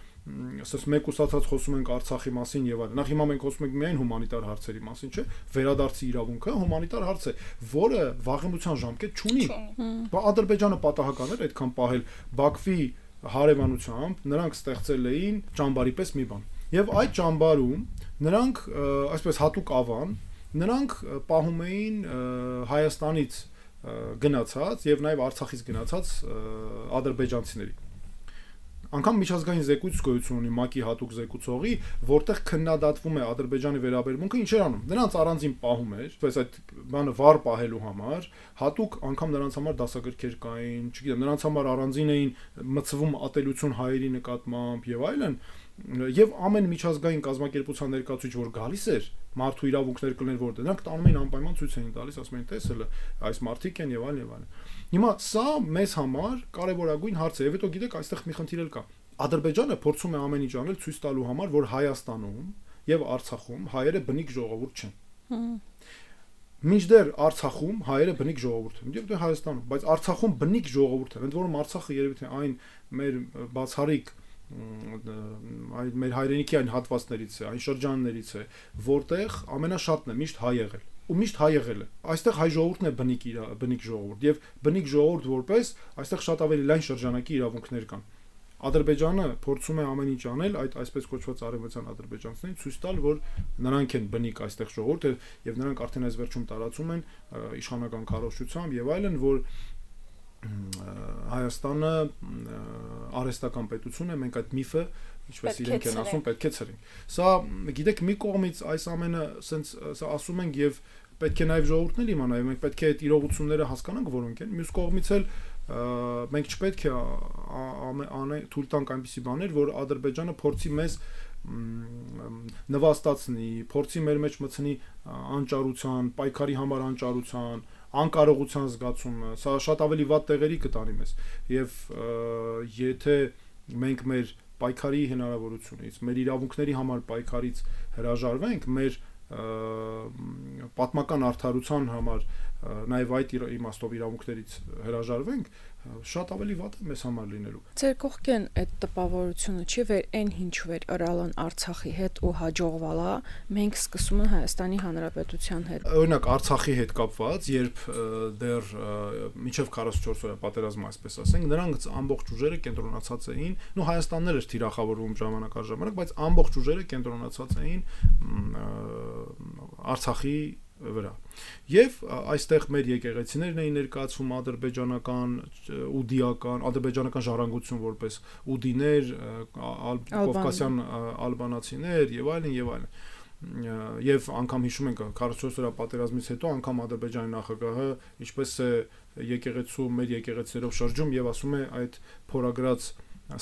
ասես մեկուսացած խոսում ենք Արցախի մասին եւ այլն։ Նախ հիմա մենք խոսում ենք միայն հումանիտար հարցերի մասին, չէ, վերադարձի իրավունքը հումանիտար հարց է, որը վաղեմության ժամկետ չունի։ Բա Ադրբեջանը պատահական էր այդքան պահել Բաքվի հարևանությամբ, նրանք ստեղծել էին ճամբարի պես մի բան։ Եվ այդ ճամբարում նրանք, այսպես հատուկ ավան, նրանք պահում էին Հայաստանից գնացած եւ նաեւ Արցախից գնացած ադրբեջանցիների։ Անկամ միջազգային զեկույց գոյություն ունի ՄԱԿ-ի հատուկ զեկուցողի, որտեղ քննադատվում է Ադրբեջանի վերաբերմունքը, ինչեր անում։ Նրանց առանձին պահում էր, այսպես այդ բանը վառ պահելու համար, հատուկ անգամ նրանց համար դասագրքեր կային, չգիտեմ, նրանց համար առանձին էին մցվում ատելություն հայերի նկատմամբ եւ այլն, եւ ամեն միջազգային կազմակերպության ներկայացուցիչ, որ գալիս էր, մարդու իրավունքներ կլներ, որ դրանք տանում էին անպայման ցույց էին տալիս, ասում էին, տեսել այս մարդիկ են եւ այլն եւ այլն։ Հիմա սա մեզ համար կարևորագույն հարց է, եւ հետո գիտեք, այստեղ մի խնդիր էլ կա։ Ադրբեջանը փորձում է ամեն ինչ անել ցույց տալու համար, որ Հայաստանում եւ Արցախում հայերը բնիկ ժողովուրդ չեն։ Մինչդեռ Արցախում հայերը բնիկ ժողովուրդ են, եւ դե Հայաստանում, բայց Արցախում բնիկ ժողովուրդ են, ընդ որում Արցախը երևի թե այն մեր բացառիկ մեր հայրենիքի այն հատվածներից է, այն շրջաններից է, որտեղ ամենաշատն է միշտ հայ եղել։ ու միշտ հայ եղել է։ Այստեղ հայ ժողովուրդն է բնիկ ժողովուրդ եւ բնիկ ժողովուրդ որպես այստեղ շատ ավելի լայն շրջանակի իրավունքներ կան։ Ադրբեջանը փորձում է ամեն ինչ անել այդ այսպես կոչված արևմտյան ադրբեջանցիներին ցույց տալ, որ նրանք են բնիկ այստեղ ժողովուրդը եւ նրանք արդեն այս վերջում տարածում են իշխանական քարոզչությամբ եւ այլն, որ Հայաստանը արհեստական պետություն է, մենք այդ միֆը, ինչպես իրենք են ասում, պետք է ցրենք։ Սա գիտեք, մի կողմից այս ամենը սենց սա ասում ենք եւ պետք է նաեւ ժողովուրդն էլ իմանա, եւ մենք պետք է այդ իրողությունները հասկանանք, որոնք են։ Մյուս կողմից էլ մենք չպետք է թույլ տանք այնպիսի բաներ, որ Ադրբեջանը փորձի մեզ նվաստացնի, փորձի մեր մեջ մտցնի անճարության, պայքարի համար անճարության, անկարողության զգացումը, սա շատ ավելի վատ տեղերի կտանի մեզ։ Եվ եթե մենք մեր պայքարի հնարավորությունից, մեր իրավունքների համար պայքարից հրաժարվենք, մեր պատմական արդարության համար նաև այդ իմաստով իրավունքներից հրաժարվենք, շատ ավելի վատ է մեզ համար լինելու։ Ձեր կողքեն այդ տպավորությունը չի վեր այն ինչ վեր ըրալան Արցախի հետ ու հաջողվալա, մենք սկսում ենք Հայաստանի Հանրապետության հետ։ Օրինակ Արցախի հետ կապված, երբ դեռ մինչև 44 օրյա պատերազմը, այսպես ասենք, նրանց ամբողջ ուժերը կենտրոնացած էին, նո Հայաստանն էր թիրախավորվում ժամանակ առ ժամանակ, բայց ամբողջ ուժերը կենտրոնացած էին Արցախի վրա։ Եվ այստեղ մեր եկեղեցիներն էին ներկայացվում ադրբեջանական ուդիական, ադրբեջանական ժառանգություն որպես ուդիներ, կովկասյան ալբանացիներ եւ այլն եւ այլն։ Եվ անգամ հիշում ենք 44 օրյա պատերազմից հետո անգամ Ադրբեջանի նախագահը ինչպես է եկեղեցու մեր եկեղեցիներով շրջում եւ ասում է այդ փորագրած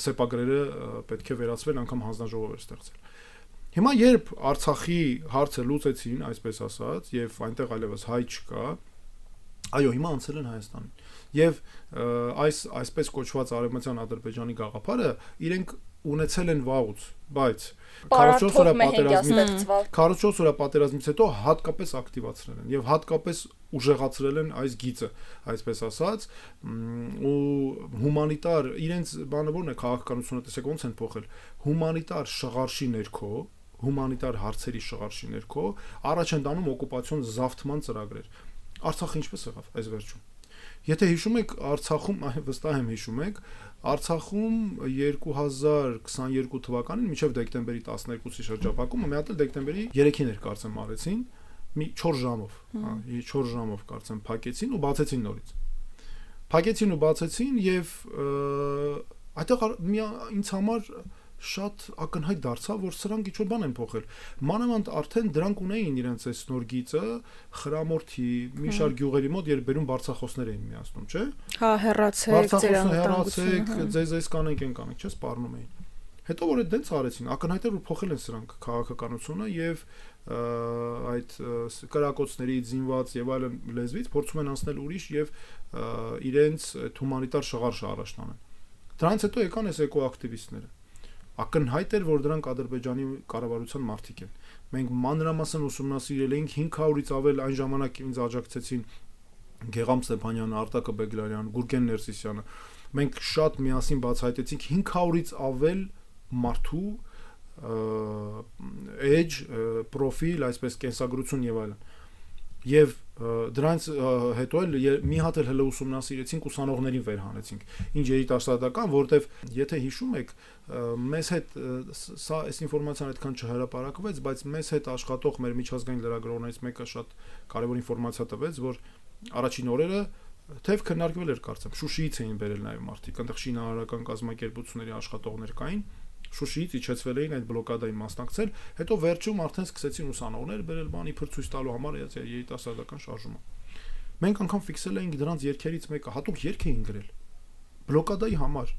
սեպագրերը պետք է վերացվեն, անգամ հանձնաժողով էր ստեղծել։ Հիմա երբ Արցախի հարցը լուծեցին, այսպես ասած, եւ այնտեղ այլևս հայ չկա, այո, հիմա անցել են Հայաստանին։ Եւ այսպես կոչված արևմտյան Ադրբեջանի գաղափարը իրենք ունեցել են վաղուց, բայց 44 օրյա պատերազմից հետո հատկապես ակտիվացրել են եւ հատկապես ուժեղացրել են այս գիծը, այսպես ասած, ու հումանիտար իրենց բանը որն է քաղաքականությունը տեսեք ոնց են փոխել, հումանիտար շղարշի ներքո հումանիտար հարցերի շղարշի ներքո առաջ են տանում օկուպացիոն զավթման ծրագրեր։ Արցախը ինչպես եղավ այս վերջում։ Եթե հիշում եք Արցախում, վստահ եմ հիշում եք, Արցախում 2022 թվականին մինչև դեկտեմբերի 12-ի շրջափակումը մի հատ էլ դեկտեմբերի 3-ին էր կարծեմ արեցին, մի 4 ժամով, 4 ժամով կարծեմ փակեցին ու բացեցին նորից։ Փակեցին ու բացեցին եւ այդտեղ ինձ համար շատ ակնհայտ դարձավ, որ սրանք ինչ-որ բան են փոխել։ Մանավանդ արդեն դրանք ունեին իրենց այս նոր գիծը, Խրամորթի, մի շարք գյուղերի մոտ, երբ բերում բարձախոսներ էին միացնում, չէ՞։ Հա, հեռացեք, ձեր հեռացեք, ձեզ կանենք, չէ՞, սպառնում էին։ Հետո որ այդ դենց արեցին, ակնհայտ էր որ փոխել են սրանք քաղաքականությունը եւ այդ կրակոցների զինված եւ այլն լեզվից փորձում են անցնել ուրիշ եւ իրենց հումանիտար շղարշը առաջ տանեն։ Դրանից հետո եկան այս էկոակտիվիստները։ Ակնհայտ էր, որ դրանք Ադրբեջանի կառավարության մարդիկ են։ Մենք մանրամասն ուսումնասիրել էինք 500-ից ավել այն ժամանակ ինձ աջակցեցին Գեգամ Ստեփանյանը, Արտակը Բեգլարյանը, Գուրգեն Ներսիսյանը։ Մենք շատ միասին բացահայտեցինք 500-ից ավել մարդու էջ, պրոֆիլ, այսպես կենսագրություն եւ այլն։ Եվ դրանց հետո էլ մի հատ էլ հələ ուսումնասիրեցինք, ուսանողներին վերհանեցինք։ Ինչ երիտասարդական, որտեվ եթե հիշում եք, մեզ հետ սա այս ինֆորմացիան այդքան չհրապարակվեց, բայց մեզ հետ աշխատող մեր միջազգային լրագրողներից մեկը շատ կարևոր ինֆորմացիա տվեց, որ առաջին օրերը թեև քննարկվել էր կարծեմ, Շուշիից էին բերել նաև մարդիկ, այնտեղ շինարարական կազմակերպությունների աշխատողներ կային, Շուշիից իջեցվել էին այդ բլոկադային մասնակցել, հետո վերջում արդեն սկսեցին ուսանողներ բերել բան իբր ցույց տալու համար երիտասարդական շարժումը։ Մենք անգամ ֆիքսել էինք դրանց երգերից մեկը, հատուկ երգ էին գրել բլոկադայի համար,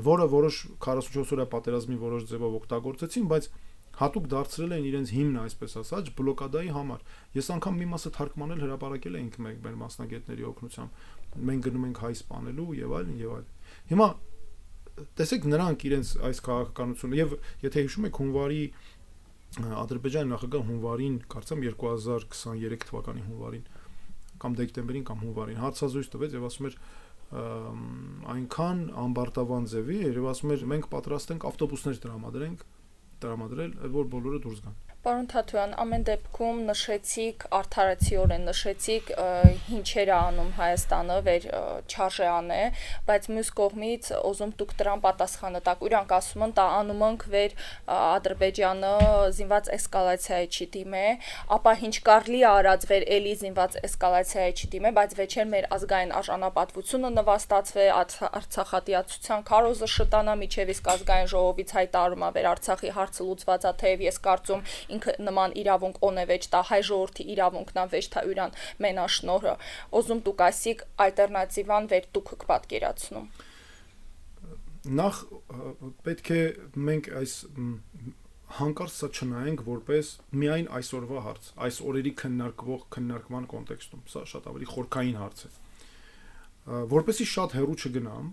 որը որոշ 44 օրյա պատերազմի որոշ ձևով օգտագործեցին, բայց հատուկ դարձրել են իրենց հիմնը, այսպես ասած, բլոկադայի համար։ Ես անգամ մի մասը թարգմանել հրապարակել էինք մեր մասնագետների օգնությամբ։ Մենք գնում ենք հայ սպանելու եւ այլն եւ այլն։ Հիմա տեսեք նրանք իրենց այս քաղաքականությունը եւ եթե հիշում եք հունվարի Ադրբեջանի նախագահ հունվարին, կարծեմ 2023 թվականի հունվարին կամ դեկտեմբերին կամ հունվարին հարցազրույց տվեց եւ ասում էր այնքան ամբարտավան ձևի էր եւ ասում էր մենք պատրաստ ենք ավտոբուսներ տրամադրել, որ բոլորը դուրս գան։ Պարոն Թաթոյան, ամեն դեպքում նշեցիք արդարացիորեն, նշեցիք ինչեր է անում Հայաստանը, վեր չարժե անե, բայց մյուս կողմից ուզում դուք դրան պատասխանը տաք։ Իրանք ասում են, տա անում ենք վեր Ադրբեջանը զինված էսկալացիայի չի դիմե, ապա ինչ կարելի է արած վեր էլի զինված էսկալացիայի չի դիմե, բայց վեճեր մեր ազգային արժանապատվությունը նվաստացվե, Արցախատիացության քարոզը շտանա, միջև իսկ ազգային ժողովից հայտարարում է վեր Արցախի հարցը լուծված է, թեև ես կարծում ինքը նման իրավունք օն է վեճ տա հայ ժողովրդի իրավունքն է վեճ տա յուրան մենաշնորհը ուզում դուք ասիք ալտերնատիվան վեր դուք եք պատկերացնում նախ պետք է մենք այս հանկարծ սա չնայենք որպես միայն այսօրվա հարց այս օրերի քննարկման կոնտեքստում սա շատ ավելի խորքային հարց է որպեսզի շատ հեռու չգնամ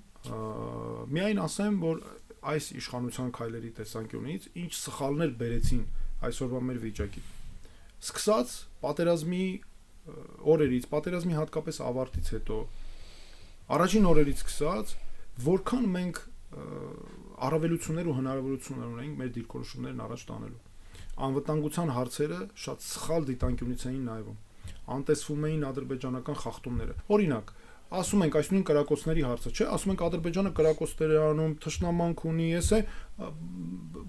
միայն ասեմ որ այս իշխանության քայլերի տեսանկյունից ինչ սխալներ բերեցին այսօրվա մեր վիճակին սկսած պատերազմի օրերից պատերազմի հատկապես ավարտից հետո առաջին օրերից սկսած որքան մենք առավելություններ ու հնարավորություններ ունենք մեր դիրքորոշումներն առաջ տանելու անվտանգության հարցերը շատ սխալ դիտանկյունից էին նայվում անտեսվում էին ադրբեջանական խախտումները օրինակ ասում ենք այս նույն կրակոցների հարցը չէ ասում ենք Ադրբեջանը կրակոցներ է անում թշնամանք ունի ես է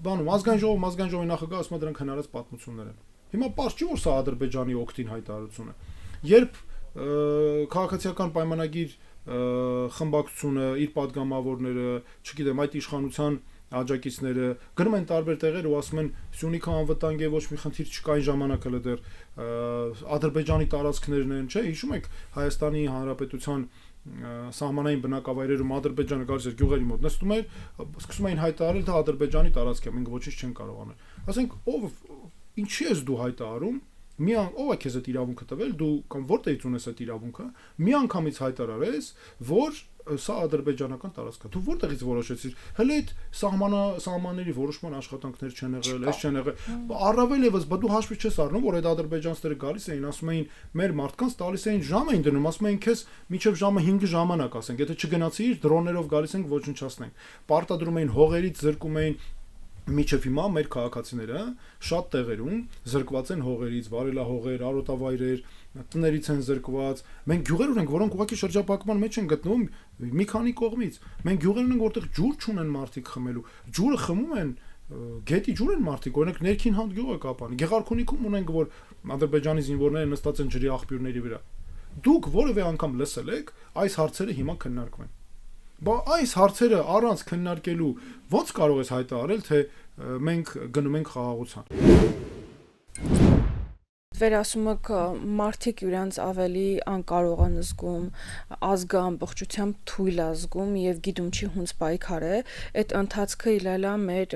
բանում ազգային ժողովի նախագահը ասում է դրանք հնարած պատմություններ են հիմա պարզ չի որ սա Ադրբեջանի օգտին հայտարարություն է երբ քաղաքացիական պայմանագիր խմբակցությունը իր падգամավորները չգիտեմ այդ իշխանության աջակիցները գնում են տարբեր տեղեր ու ասում են Սյունիքը անվտանգ է ոչ մի խնդիր չկա այն ժամանակը դեռ Ադրբեջանի տարածքներն են չէ հիշում եք Հայաստանի Հանրապետության սահմանային բնակավայրերում Ադրբեջանը գալիս էր գյուղերի մոտ նստում էր սկսում էին հայտարարել թե Ադրբեջանի տարածք է մենք ոչինչ չենք կարող անել ասենք ով ինչի ես դու հայտարարում ով է քեզ այդ իրավունքը տվել դու կամ որտեղից ունես այդ իրավունքը մի անգամից հայտարարես որ սա ադրբեջանական տարածք է դու որտեղից որոշեցիր հələ այդ սահմանների որոշման աշխատանքներ չեն եղել այս չեն եղել առավել եւս դու հաշվի չես առնում որ այդ ադրբեջանցիները գալիս էին ասում էին մեր մարդկանց տալիս էին ժամ էին դնում ասում էին քեզ մինչև ժամը 5 ժամանակ ասենք եթե չգնացիր դրոններով գալիս ենք ոչնչացնենք պարտադրում էին հողերից զրկում էին Միջև հիմա մեր քաղաքացիները շատ տեղերում զրկված են հողերից, վարելահողեր, արոտավայրեր, տներից են զրկված։ Մենք գյուղեր ունենք, որոնք ուղղակի շրջափակման մեջ են գտնվում մի քանի կողմից։ Մենք գյուղեր ունենք, որտեղ ջուր չունեն մարդիկ խմելու։ Ջուրը խմում են, գետի ջուր են մարդիկ, օրինակ ներքին հանդ գյուղը կապան։ Գեղարքունիքում ունենք, որ Ադրբեջանի զինվորները նստած են ջրի աղբյուրների վրա։ Դուք որևէ անգամ լսել եք այս հարցերը հիմա քննարկվեն։ Բայց այս հարցերը առանց քննարկելու ո՞նց կարող ես հայտարարել, թե մենք գնում ենք խաղաղության։ Վերասում եք մարդիկ իրենց ավելի անկարող են զգում, ազգը ամբողջությամբ թույլ է զգում եւ գիտում չի հունց պայքար է, այդ ընթացքը իլալա մեր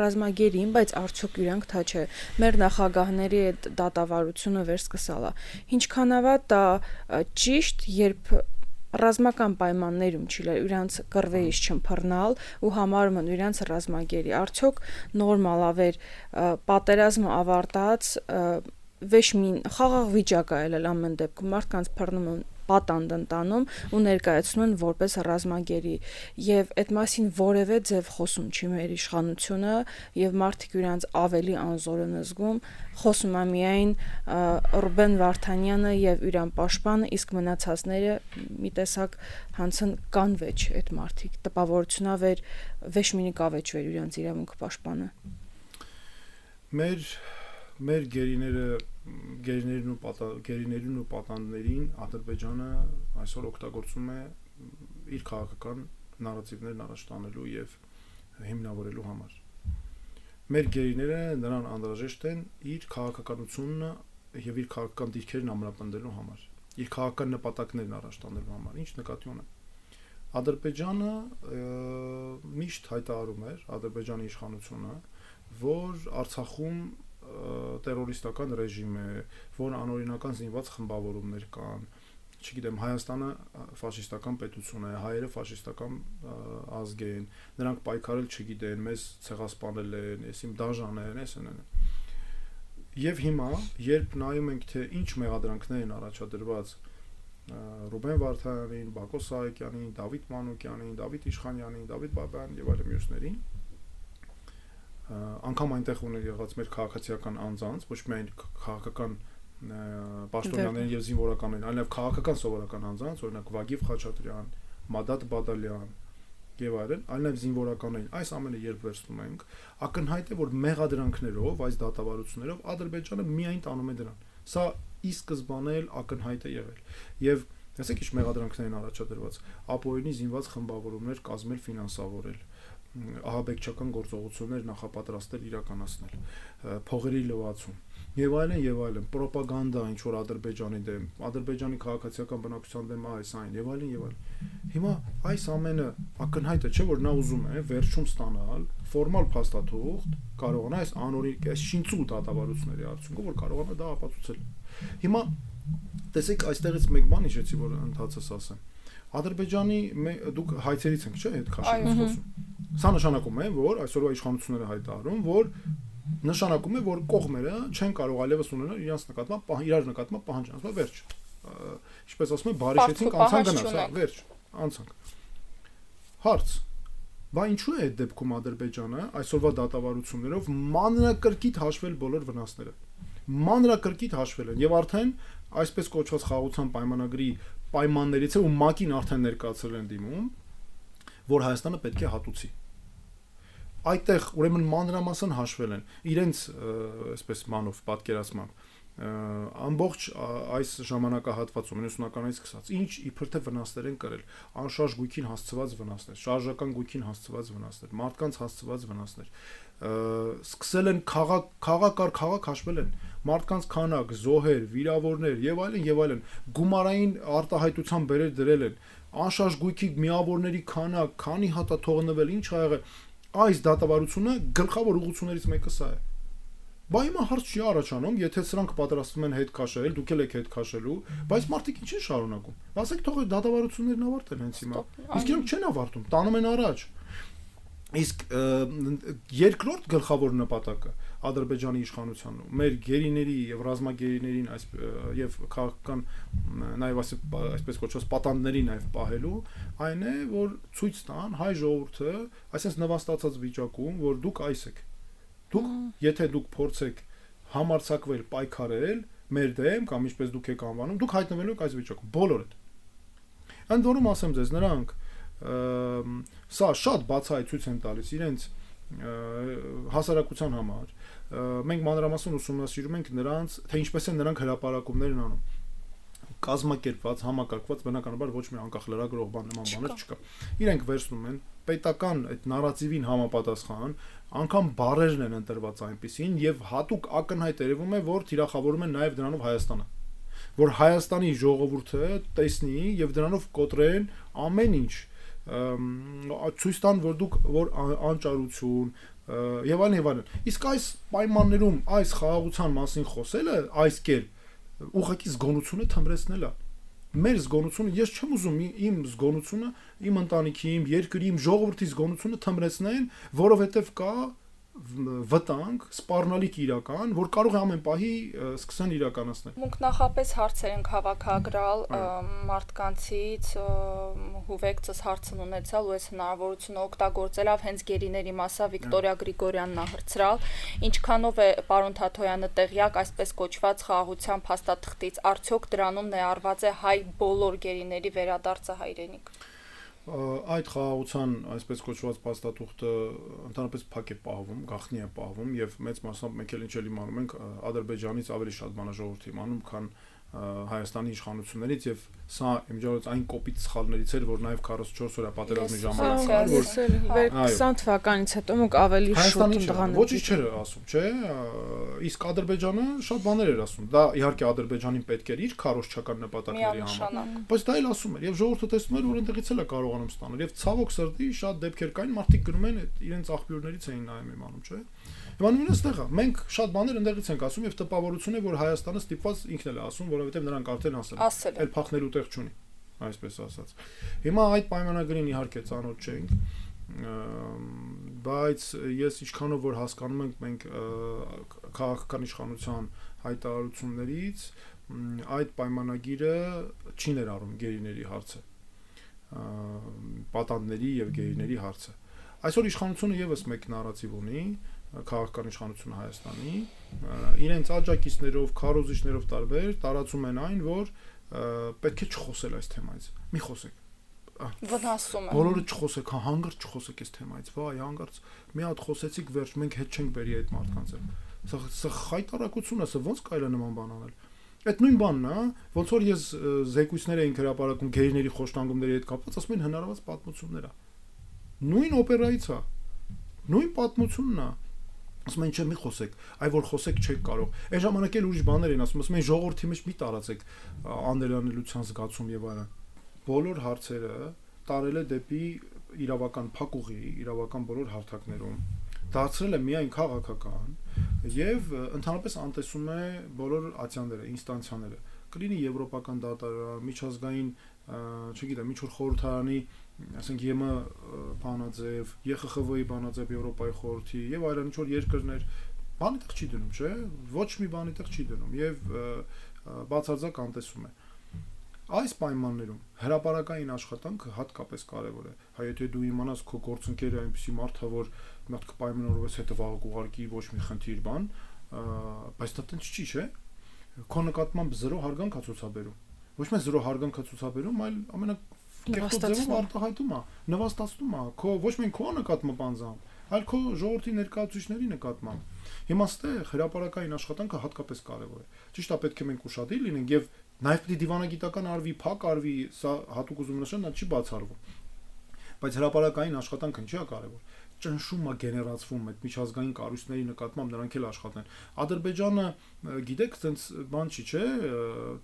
ռազմագերին, բայց արդյոք իրանք թա չէ։ Մեր նախագահների այդ դատավարությունը վերսկսալա։ Ինչքանավա դա ճիշտ, երբ ռազմական պայմաններում չի իրանց կռվեից չմփռնալ ու համարում են իրանց ռազմագերի արդյոք նորմալ ավեր պատերազմը ավարտած վեշ մին խաղաղ վիճակ է ելել ամեն դեպքում մարդկանց բռնում են պատանդ ընտանում ու ներկայացնում են որպես ռազմագերի եւ այդ մասին որևէ ձև խոսում չի մեր իշխանությունը եւ մարդիկ իրանց ավելի անզոր են զգում խոսում է միայն Ռուբեն Վարդանյանը եւ իրան պաշտպանը իսկ մնացածները մի տեսակ հանցն կանվեջ այդ մարդիկ տպավորությունա վեշ մինի կավեջ վեր իրանց իրավունքը պաշտպանը մեր գերիներն ու պատանդներին Ադրբեջանը այսօր օգտագործում է իր քաղաքական նարատիվներն առաջ տանելու եւ հիմնավորելու համար։ Մեր գերիները նրան անհրաժեշտ են իր քաղաքականությունը եւ իր քաղաքական դիրքերն ամրապնդելու համար, իր քաղաքական նպատակներն առաջ տանելու համար։ Ինչ նկատի ունեմ։ Ադրբեջանը միշտ հայտարարում էր Ադրբեջանի իշխանությունը, որ Արցախում տերորիստական ռեժիմ է, որ անօրինական զինված խմբավորումներ կան, չգիտեմ, Հայաստանը ֆաշիստական պետություն է, հայերը ֆաշիստական ազգ են, նրանք պայքարել չգիտեն, մեզ ցեղասպանել են, այսին դաժան են, այսն են։ Եվ հիմա, երբ նայում ենք, թե ինչ մեղադրանքներ են առաջադրված Ռուբեն Վարդանյանին, Բակո Սահակյանին, Դավիթ Մանուկյանին, Դավիթ Իշխանյանին, Դավիթ Բաբայանին եւ այլ մյուսներին, անգամ այնտեղ ուներ եղած մեր քաղաքացիական անձանց, ոչ միայն քաղաքական պաշտոնյաներին եւ զինվորականներին, այլև քաղաքական սովորական անձանց, օրինակ Վագիվ Խաչատրյան, Մադատ Բադալյան եւ այլն զինվորականներին, այս ամենը երբ վերցնում ենք, ակնհայտ է, որ մեղադրանքներով, այս դատավարություններով Ադրբեջանը միայն տանում է դրան։ Սա ի սկզբանե էլ ակնհայտ է եղել։ Եվ տեսեք, ինչ մեղադրանքներին առաջադրված, ապօրինի զինված խմբավորումներ կազմել, ֆինանսավորել, ահաբեկչական գործողություններ նախապատրաստել, իրականացնել, փողերի լվացում եւ այլն, պրոպագանդա ինչ որ Ադրբեջանի դեմ, Ադրբեջանի քաղաքացիական բնակչության դեմ այս այն եւ այլն։ Հիմա այս ամենը ակնհայտ է, չէ՞ որ նա ուզում է վերջում ստանալ ֆորմալ փաստաթուղթ, կարողանա այս անօրինակ, այս շինծու դատավարությունների արդյունքում, որ կարողանա դա ապացուցել։ Հիմա տեսեք, այստեղից մեկ բան հիշեցի, որ ընդհանրապես ասեմ։ Ադրբեջանի դուք հայցերից եք, չէ՞, այդ քաշելուց խոսում։ Սա նշանակում է, որ այսօրվա իշխանությունները հայտարարում, որ նշանակում է, որ կողմերը չեն կարող այլևս ունենալ իրար նկատմամբ պահանջ, ասում է վերջ։ Ինչպես ասում են, բարեշեցինք անցան գնաց, վերջ, անցանք։ Հարց. Բա ինչու է այդ դեպքում Ադրբեջանը այսօրվա դատավարություններով մանրակրկիտ հաշվել բոլոր վնասները։ Մանրակրկիտ հաշվել են եւ արդեն այսպես կոչված խաղաղության պայմանագրի պայմաններից է ու ՄԱԿ-ին արդեն ներկայացրել են դիմում, որ Հայաստանը պետք է հատուցի։ Այդտեղ ուրեմն մանրամասն հաշվել են իրենց այսպես մանով պատկերացմամբ ամբողջ այս ժամանակահատվածում 90-ականից սկսած ինչ իբր թե վնասներ են կրել, անշարժ գույքին հասցված վնասներ, շարժական գույքին հասցված վնասներ, մարդկանց հասցված վնասներ, սկսել են քաղաք հաշվել են, մարդկանց քանակ, զոհեր, վիրավորներ եւ այլն, գումարային արտահայտության բերել դրել են, անշարժ գույքի միավորների քանակ, քանի հատ է թողնվել, ինչ ա եղել, այս դատավարությունը գլխավոր ուղղություններից մեկը սա է։ Բա հիմա հարց չի առաջանում, եթե սրանք պատրաստվում են հետ քաշել, դուք եք հետ քաշելու, բայց մարդիկ ինչ են շարունակում։ Ասեք թող այդ դատավարություններն ավարտեն հենց հիմա։ Իսկ իրենք չեն ավարտում, տանում են առաջ։ Իսկ երկրորդ գլխավոր նպատակը Ադրբեջանի իշխանությանն ու մեր գերիների եւ ռազմագերիներին եւ քաղաքական նաեւ այսպես կոչված պատանդներին այլ պահելու այն է, որ ցույց տան հայ ժողովուրդը այսպես նվաստացած վիճակում, որ դուք այս եք։ Դուք, եթե դուք փորձեք համարձակվել, պայքարել մեր դեմ կամ ինչպես դուք եք անվանում, դուք հայտնվելու եք այս վիճակում, բոլորդ։ Ընդ որում ասեմ ձեզ, նրանք սա շատ բացահայտույց են տալիս իրենց հասարակության համար։ Մենք մանրամասն ուսումնասիրում ենք նրանց, թե ինչպես են նրանք հրապարակումներ անում։ Կազմակերպված, համակարգված, բնականաբար ոչ մի անկախ լրագրող բան նման բաներ չկա։ Իրենք վերցնում են պետական այդ նարատիվին համապատասխան, անգամ բառերն են ընտրված այնպեսին եւ հատուկ ակնհայտ երևում է, որ թիրախավորում են նաեւ դրանով Հայաստանը, որ Հայաստանի ժողովուրդը տեսնի եւ դրանով կոտրեն ամեն ինչ, ցույց տան, որ դուք որ անճարություն եւ այլն։ Իսկ այս պայմաններում այս խաղաղության մասին խոսելը այս կերպ ուղղակի զգոնությունը թմրեցնել է։ Մեր զգոնությունը, ես չեմ ուզում իմ զգոնությունը, իմ ընտանիքի, իմ երկրի, իմ ժողովրդի զգոնությունը թմրեցնեն, որովհետեւ կա վտանգ, սպառնալիք իրական, որ կարող է ամեն պահի սկսեն իրականացնել։ Մենք նախապես հարցեր ենք հավաքագրալ մարդկանցից, հուվեկցս հարցն ունեցալ ու այս հնարավորությունը օգտագործելով հենց գերիների մասա Վիկտորիա Գրիգորյանն ա հրցրալ, ինչքանով է պարոն Թաթոյանը տեղյակ այսպես կոչված խաղաղության փաստաթղթից, արդյոք դրանում ներառված է հայ բոլոր գերիների վերադարձը հայրենիք։ Այդ խաղաղության այսպես կոչված փաստաթուղթը ընդհանրապես փակ է պահվում, գաղտնի է պահվում եւ մեծ մասամբ մենք էլ ինչ էլ իմանում ենք Ադրբեջանից ավելի շատ բանաժողովուրդ իմանում, քան Հայաստանի իշխանություններից եւ սա իմջորոց այն կոպիտ սխալներից էր, որ նաեւ 44 օրյա պատերազմի ժամանակ կար, որ 20 թվականից հետո մենք ավելի շուտ ընդհանրապես ոչինչ չէր ասում, չէ՞։ Իսկ Ադրբեջանը շատ բաներ էր ասում։ Դա իհարկե Ադրբեջանին պետք էր իր քարոզչական նպատակների համար, բայց դա էլ ասում էր եւ ժողովուրդը տեսնում էր, որ այնտեղից էլ է կարողանում ստանալ եւ ցավոք սրտի շատ դեպքեր կային, մարդիկ գնում են իրենց աղբյուրներից էին նայում իմանում, չէ՞։ Եվ նույնիսկ այստեղ է, մենք շատ բաներ ընդեղից ենք ասում եւ տպավորություն է, որ Հայաստանը ստիպված ինքն էլ է ասում, որովհետեւ նրանք արդեն ասել են, փախնելու տեղ չունի, այսպես ասած։ Հիմա այդ պայմանագրին իհարկե ծանոթ չենք, բայց ես ինչքանով որ հասկանում ենք մենք քաղաքական իշխանության հայտարարություններից, այդ պայմանագիրը չի ներառում գերիների հարցը, պատանդների եւ գերիների հարցը։ Այսօր իշխանությունը եւս մեկ նարատիվ ունի, քաղաքական իշխանությունը Հայաստանի իրենց աջակիցներով, քարոզիչներով տարբեր տարածում են այն, որ պետք է չխոսել այս թեմայից։ Մի խոսեք։ Վնասում է։ Բոլորը չխոսեք, հանգարց չխոսեք այս թեմայից։ Վայ, հանգարց մի հատ խոսեցիք, վերջ, մենք հետ չենք բերի այդ մարդկանց հետ։ Սա խայտարակություն է, սա ոնց կարելի է նման բան անել։ Այդ նույն բանն է, ոնց որ ես զեկույցներ էինք հրապարակում գերիների խոշտանգումների հետ կապված, ասում են հնարավորած պատմություններ է։ Նույն օպերայից է։ Նույն պատմությունն է։ Ասում են, չէ, մի խոսեք, այ որ խոսեք չեք կարող։ Այն ժամանակ էլ ուրիշ բաներ էին ասում են ժողովրդի մեջ մի տարածեք անդելանելիության զգացում եւ այլն։ Բոլոր հարցերը տարել է դեպի իրավական փակուղի, իրավական բոլոր հարթակներում, դարձրել է միայն քաղաքական եւ ընդհանրապես անտեսում է բոլոր ացիաները, ինստանցիաները։ Կլինի եվրոպական դատարան, միջազգային, չգիտեմ, ինչ որ խորհրդարանի, ասենք ԵՄ բանաձև, ԵԽԽՎ-ի բանաձև Եվրոպայի խորհրդի եւ այլն ինչ որ երկրներ բանի տեղ չի դնում, չէ՞։ Ոչ մի բանի տեղ չի դնում եւ բացարձակ անտեսում է։ Այս պայմաններում հրապարակային աշխատանքը հատկապես կարևոր է։ Հայ եթե դու իմանաս քո գործընկերը այնպեսի մարդ է, որ մոտ կպայմանավորվես հետը վաղ ուղարկի ոչ մի խնդիր բան, բայց դա տենց չի, չէ՞։ Քո նկատմամբ 0 հարգանք է ցուցաբերում։ Ոչ միայն 0 հարգանք է ցուցաբերում, այլ ամենակեղտոտ արտահայտում է, նվաստացնում է քո ոչ միայն քո նկատմամբ անձամբ, այլ քո ժողովրդի ներկայացուցիչների նկատմամբ։ Հիմա ստեղ հրապարակային աշխատանքը հատկապես կարևոր է։ Ճիշտ է, պետք է մենք ուշադիր լինենք եւ նաև պետք է դիվանագիտական արվի, փակ արվի, սա հատուկ ուզում նշել, դա չի բացառվում։ Բայց հրապարակային աշխատանքը ինչի է կարևոր։ Ճնշումը գեներացվում այդ միջազգային կառույցների նկատմամբ նրանք էլ աշխատեն։ Ադրբեջանը, գիտեք, ցենց բան չի, չէ,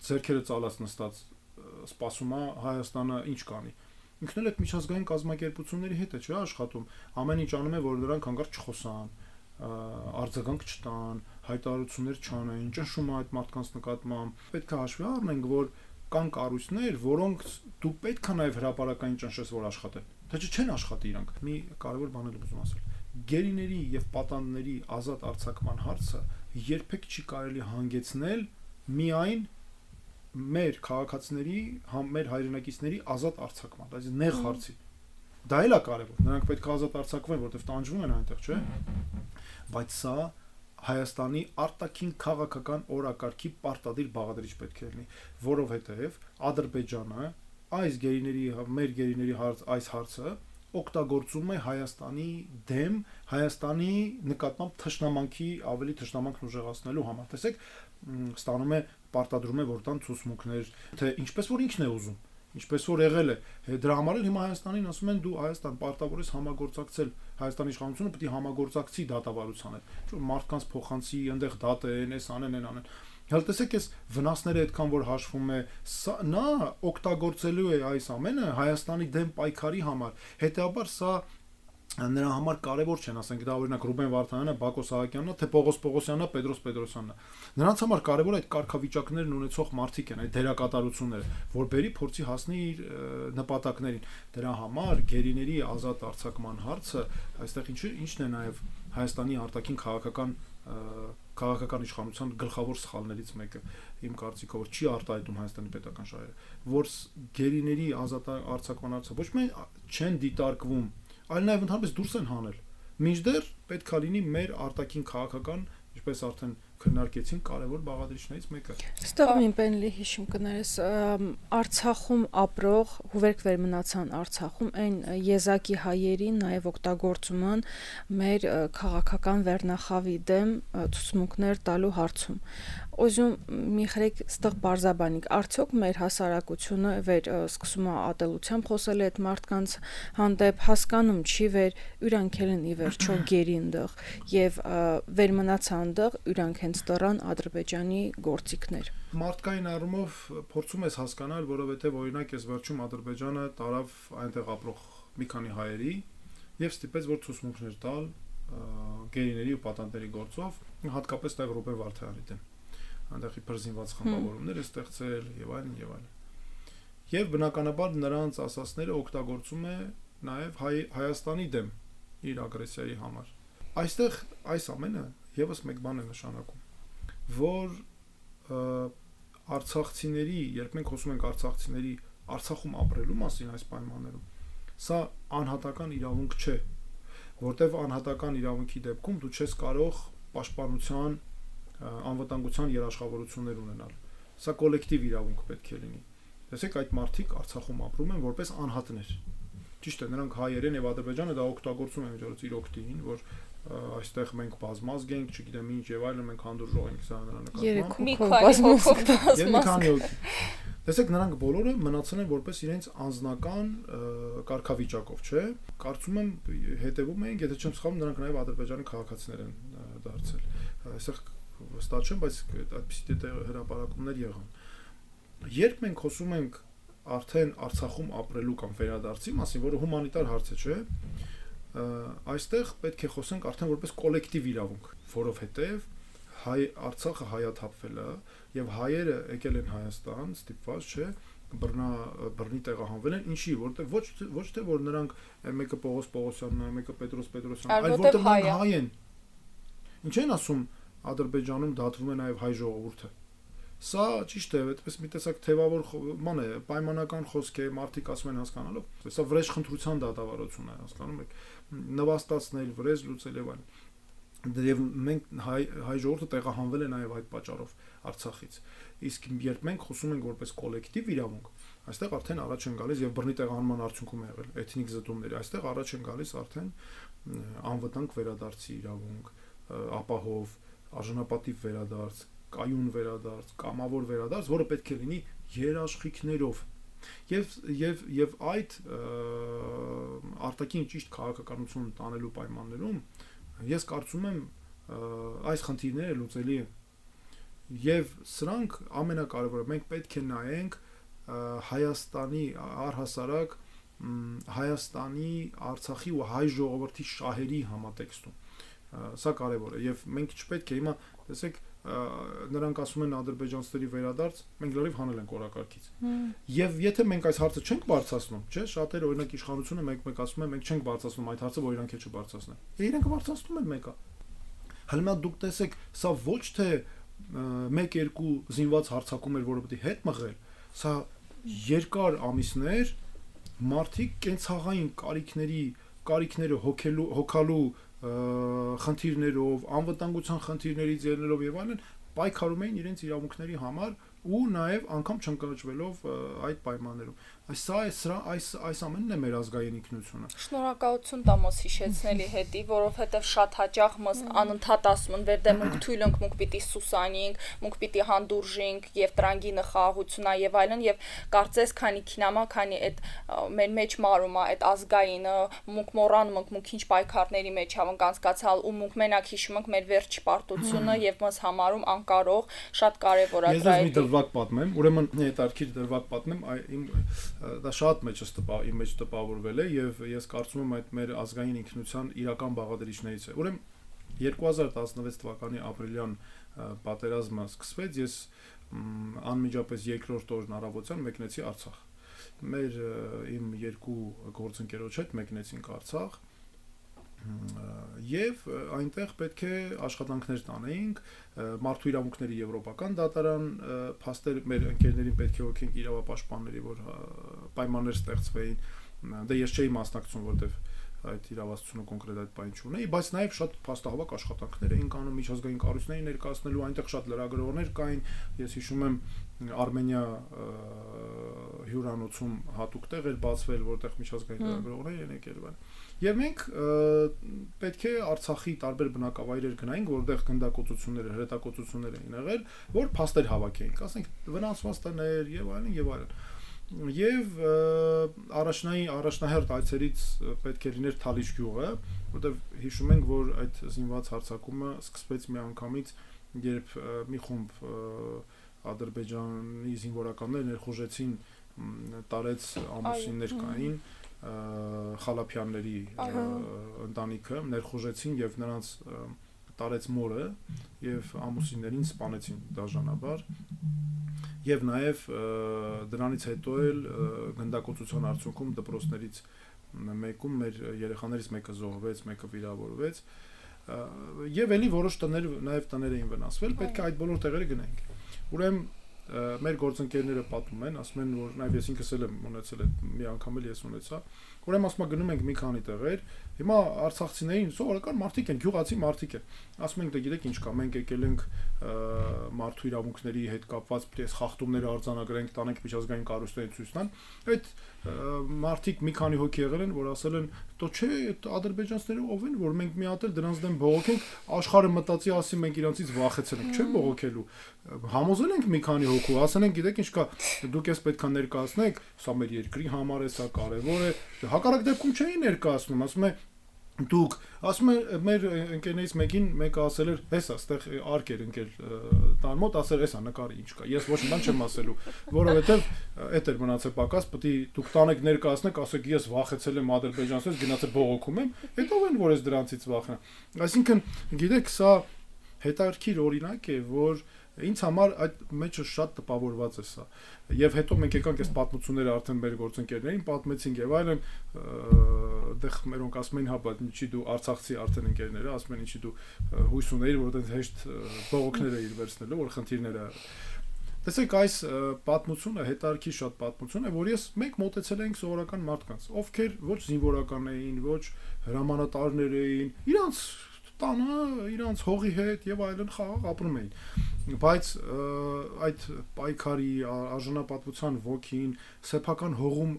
ձերքերը ծալած նստած սպասում է Հայաստանը ինչ կանի։ Ինքն էլ այդ միջազգային կազմակերպությունների հետ է, չէ, աշխատում։ Ամեն ինչ անում է, որ նրանք հանգարց չխոսան, արձագանք չտան, հայտարարություններ չանեն, ճնշում է այդ մարդկանց նկատմամբ։ Պետք է հաշվի առնենք, որ կան կառույցներ, որոնք դու պետք է նաև հրապարակային ճնշես, որ աշխատեն։ Թե չեն աշխատի իրանք։ Մի կարևոր բան էլ ուզում ասել։ Գերիների եւ պատանդների ազատ արձակման հարցը երբեք չի կարելի հանգեցնել միայն մեր քաղաքացիների, մեր հայրենակիցների ազատ արձակման, դա նեղ հարցի։ Դա էլ է կարևոր։ Նրանք պետք է ազատ արձակվեն, որովհետև տանջվում են այնտեղ, չէ՞։ Բայց սա Հայաստանի արտաքին քաղաքական օրակարգի պարտադիր բաղադրիչ պետք է լինի, որովհետև Ադրբեջանը այս գերիների, մեր գերիների այս հարցը օգտագործում է Հայաստանի դեմ, Հայաստանի նկատմամբ թշնամանքի ավելի թշնամանքն ուժեղացնելու համար։ Տեսեք, ստանում է պարտադրում է որ տան ցուցմունքներ, թե ինչպես որ ինքն է ուզում, ինչպես որ եղել է։ Դրա համար էլ հիմա Հայաստանին ասում են դու Հայաստան պարտավոր ես համագործակցել, Հայաստանի իշխանությունը պետք է համագործակցի դատավարության հետ։ Ինչ մարդկանց փոխանցի, այնտեղ դատեն, էս անեն, այն անեն։ Հələ տեսեք էս վնասները այդքան որ հաշվում է, նա օգտագործելու է այս ամենը Հայաստանի դեմ պայքարի համար։ Հետեւաբար սա նրա համար կարևոր չեն, ասենք դա օրինակ Ռուբեն Վարդանյանը, Բակո Սահակյանն է, թե Պողոս Պողոսյանն է, Պետրոս Պետրոսյանն է։ Նրանց համար կարևոր այդ կարգավիճակներն ունեցող մարդիկ են, այդ դերակատարությունները, որ բերի փորձի հասնի իր նպատակներին։ Դրա համար գերիների ազատ արձակման հարցը այստեղ ինչն է նաև Հայաստանի արտաքին քաղաքական իշխանության գլխավոր սխալներից մեկը, իմ կարծիքով, որ չի արտահայտում Հայաստանի պետական շահերը, որ գերիների ազատ արձակման հարցը ոչ միայն չեն դիտարկվում, այլ նաև ընդհանրապես դուրս են հանել։ Մինչդեռ պետք է լինի մեր արտաքին քաղաքական, ինչպես արդեն քննարկեցինք, կարևոր բաղադրիչներից մեկը։ Ստեղ մի բանլի հիշում կներես, Արցախում ապրող հուվերք վերմնացան Արցախում այն եզակի հայերի նաև օգտագործում են մեր քաղաքական վերնախավի դեմ ցուցմունքներ տալու հարցում։ Ուզում մի քրեք ստեղ բարձաբանիկ, արդյոք մեր հասարակությունը վեր սկսում է ատելությամբ խոսել այդ մարդկանց հանդեպ, հասկանում չի վեր իրանք են ի վերջո գերինդեղ եւ վերմնացանդեղ իրանք հենց դրան Ադրբեջանի գործիքներ։ Մարդկային առումով փորձում ես հասկանալ, որովհետեւ օրինակ ես վերջում Ադրբեջանը տարավ այնտեղ ապրող մի քանի հայերի եւ ստիպեց որ ցուցմունքներ տալ գերիների ու պատանդների գործով, հատկապես տեղ Ռուբեն Վարդանյանի դեմ։ Այնտեղ իբր զինված խմբավորումներ է ստեղծել եւ այլն եւ այլն։ Եվ բնականաբար նրանց ասածները օգտագործում է նաեւ Հայաստանի դեմ իր ագրեսիայի համար։ Այստեղ այս ամենը եւս մեկ բան է նշանակում, որ արցախցիների, երբ մենք խոսում ենք արցախցիների Արցախում ապրելու մասին այս պայմաններում, սա անհատական իրավունք չէ, որտեվ անհատական իրավունքի դեպքում դու չես կարող պաշտպանության անվտանգության երաշխավորություններ ունենալ։ Սա կոլեկտիվ իրավունք պետք է լինի։ Տեսեք, այդ մարդիկ Արցախում ապրում են որպես անհատներ։ Ճիշտ է, նրանք հայեր են եւ Ադրբեջանը դա օգտագործում է միջոցով իր օգտին, որ այստեղ մենք բազմազգ ենք, չգիտեմ ինչ եւ այլն, մենք հանդուրժող ենք սա նրա նկատմամբ։ Մի քանի հոգով Տեսեք, նրանք բոլորը մնացել են որպես իրենց անձնական կարգավիճակով, չէ՞։ Կարծում եմ հետևում են, եթե չեմ սխալվում, նրանք նաեւ Ադրբեջանի քաղաքացիներ են դարձել։ Այստեղ վստահ չեմ, բայց այդպիսի հրապարակումներ եղան։ Երբ մենք խոսում ենք արդեն Արցախում ապրելու կամ վերադարձի մասին, որը հումանիտար հարց է, չէ՞, այստեղ պետք է խոսենք արդեն որպես կոլեկտիվ իրավունք, որովհետև Արցախը հայաթափվել է եւ հայերը եկել են Հայաստան, ստիպված, չէ, բռնի տեղահանվել են, ինչի, որտեղ ոչ թե որ նրանք մեկը Պողոս Պողոսյանն է, մեկը Պետրոս Պետրոսյանն, այլ որտեղ նրանք հայ են։ Ինչ են ասում Ադրբեջանում դատվում է նաեւ հայ ժողովուրդը։ Սա ճիշտ է, այդպես մի տեսակ թևավոր բան է, պայմանական խոսք է, մարդիկ ասում են հասկանալով։ Սա վրեժխնդրության դատավարություն է, հասկանում եք, նվաստացնել, վրեժ լուծել եւ այլն։ Եվ մենք հայ ժողովուրդը տեղահանվել է նաեւ այդ պատճառով Արցախից։ Իսկ երբ մենք խոսում ենք որպես կոլեկտիվ իրավունք, այստեղ արդեն առաջ են գալիս եւ բռնի տեղահանման արդյունքում է եղել էթնիկ զտումները, այստեղ առաջ են գալիս արդեն անվտանգ վերադարձի իրավունք, ապահով, արժանապատիվ վերադարձ, կայուն վերադարձ, կամավոր վերադարձ, որը պետք է լինի երաշխիքներով։ Եվ այդ արտաքին ճիշտ քաղաքականություն տանելու պայմաններում ես կարծում եմ այս խնդիրները լուծելի են։ Եվ սրանք ամենակարևորը մենք պետք է նայենք Հայաստանի առհասարակ Հայաստանի, Արցախի ու հայ ժողովրդի շահերի համատեքստում։ Սա կարևոր է եւ մենք չպետք է հիմա տեսեք նրանք ասում են ադրբեջանցիների վերադարձ, մենք լրիվ հանել ենք օրակարգից։ Եվ եթե մենք այս հարցը չենք բարձրացնում, չէ՞, շատերը օրինակ իշխանությունը մեկ ասում են մենք չենք բարձրացնում այդ հարցը, որ իրանք չբարձրացնեն։ Իրենք բարձրացնում են մեկը։ Հələ դուք տեսեք, սա ոչ թե 1-2 զինված հարձակում էր, որը պետք է հետ մղել, սա երկար ամիսներ մարդիկ կենցաղային կարիքները հոգալու խնդիրներով, անվտանգության խնդիրներից ելնելով եւ այլն պայքարում էին իրենց իրավունքների համար ու նաեւ անգամ չընկճվելով այդ պայմաններում։ Այս ամենն է մեր ազգային ինքնությունը։ Շնորհակալություն Տամոս հիշեցնելի հետի, որովհետեւ շատ հաճախ մս անընդհատ ասում են վերդե մենք թույլ ենք, մենք պիտի սուսանենք, մենք պիտի հանդուրժենք եւ տրանգինը խաղաղությունա եւ այլն եւ կարծես քանի քինամա, քանի այդ մեր մեջ մարում է այդ ազգայինը, մենք մոռանում ենք, մենք ինչ պայքարների մեջ հավանք անցկացալ ու մենք մենակ հիշում ենք մեր վերջի պարտությունը եւ մս համարում անկարող, շատ կարեւոր է դա։ Ես մի դրվագ պատմեմ, ուրեմն հետարքիր դրվագ պատմեմ, դա շատ իմ մեջ տպավորվել է եւ ես կարծում եմ այդ մեր ազգային ինքնության իրական բաղադրիչներից է։ Ուրեմն 2016 թվականի ապրիլյան պատերազմը սկսվեց, ես անմիջապես երկրորդ օրն առավոտյան մեկնեցի Արցախ։ Իմ երկու գործընկերոջ հետ մեկնեցինք Արցախ եւ այնտեղ պետք է աշխատանքներ տանեինք, մարդու իրավունքների եվրոպական դատարան փաստեր մեր ընկերներին պետք է օգնենք իրավապաշտպանների, որ պայմաններ ստեղծվեին։ Դե ես չէի մասնակցում, որտեվ այդ իրավասությունը կոնկրետ այդ բան չունեի, բայց նաեւ շատ փաստահավաք աշխատանքներ էին կանում միջազգային կառույցների ներկայացնելու, այնտեղ շատ լրագրողներ կային, ես հիշում եմ Արմենիա հյուրանոցում հատուկ տեղ էր բացվել, որտեղ միջազգային լրագրողներ են եկել։ Եվ մենք պետք է Արցախի տարբեր բնակավայրեր գնայինք, որտեղ գնդակոծություններ, հրետակոծություններ էին եղել, որ փաստեր հավաքեինք, ասենք վնասված տներ եւ այլն եւ այլն։ Եվ առաջնահերթ այցերից պետք է լիներ Թալիշ գյուղը, որտեղ հիշում ենք, որ այդ զինված հարձակումը սկսվեց մի անգամից, երբ մի խումբ Ադրբեջանի զինվորականներ ներխուժեցին տարեց ամուսիններ կային Խալափյանների ընտանիքը, ներխուժեցին եւ նրանց տարեց մորը եւ ամուսիններին սպանեցին դաժանաբար եւ նաեւ դրանից հետո էլ գնդակոծության արդյունքում դպրոցներից մեկում մեր երեխաներից մեկը զոհվեց, մեկը վիրավորվեց եւ էլի որոշ տներ նաեւ տներ էին վնասվել, պետք է այդ բոլոր տեղերը գնանք։ Ուրեմն մեր գործընկերները պատմում են, ասում են, որ նաև ես ինքս էլ եմ ունեցել այդ մի անգամ էլ ես ունեցա, ուրեմն ասում գնում ենք մի քանի տեղեր, հիմա արցախցիներին սովորական մարդիկ են, գյուղացի մարդիկ են, ասում ենք դե գիտեք ինչ կա, մենք եկել ենք մարդու իրավունքների հետ կապված պիտի խախտումներ արձանագրենք, տանենք միջազգային կառույցներին ցույց տան, այդ մարդիկ մի քանի հոգի եղել են, որ ասել են, «Դո չէ, այդ ադրբեջանցիները ով են, որ մենք մի հատ էլ դրանց դեմ բողոքենք, աշխարհը մտածի, ասի մենք իրանցից վախեցել ենք, չէ՞ բողոքելու»։ Համոզել ենք մի քանի հոգու, ասել ենք, գիտեք ինչ կա, դուք էս պետք է ներկայացնեք, սա մեր երկրի համար է, սա կարևոր է։ Հակառակ դեպքում չէին ներկայացնում, ասում է դուք, ասում է մեր ընկերներից մեկը ասել էր, հեսա, այստեղ արկ էր ընկել տան մոտ, ասել էսա նկարի ինչ կա։ Ես ոչ մի բան չեմ ասելու, որովհետև էդ էր մնացել պակաս, պետք է դուք տանեք ներկայացնեք, ասեք ես վախեցել եմ ադրբեջանցից, գնացել բողոքում եմ, հետո ով են որ ես դրանցից վախենա։ Այսինքն, գիտեք, սա հետաքրքիր օրինակ է, որ ինձ համար այդ մեջը շատ տպավորված է սա։ Եվ հետո մենք եկանք այս պատմությունները արդեն մեր գործընկերներին պատմեցինք եւ այլն, դեռ մերոնք ասում են, հա, բայց ինչի դու արցախցի արդեն ընկերները, ասում են ինչի դու հույս ունեիր, որ այդպես հեշտ բողոքները իր վերցնելու, որ խնդիրները Տեսեք, այս պատմությունը հետարքի շատ պատմություն է, որ մենք մոտեցել ենք սովորական մարդկանց, ովքեր ոչ զինվորական էին, ոչ հրամանատարներ էին, իրանց տանը, իրանց հողի հետ եւ այլն խաղաղ ապրում էին։ Բայց այդ պայքարի արժանապատվության ոգին, սեփական հողում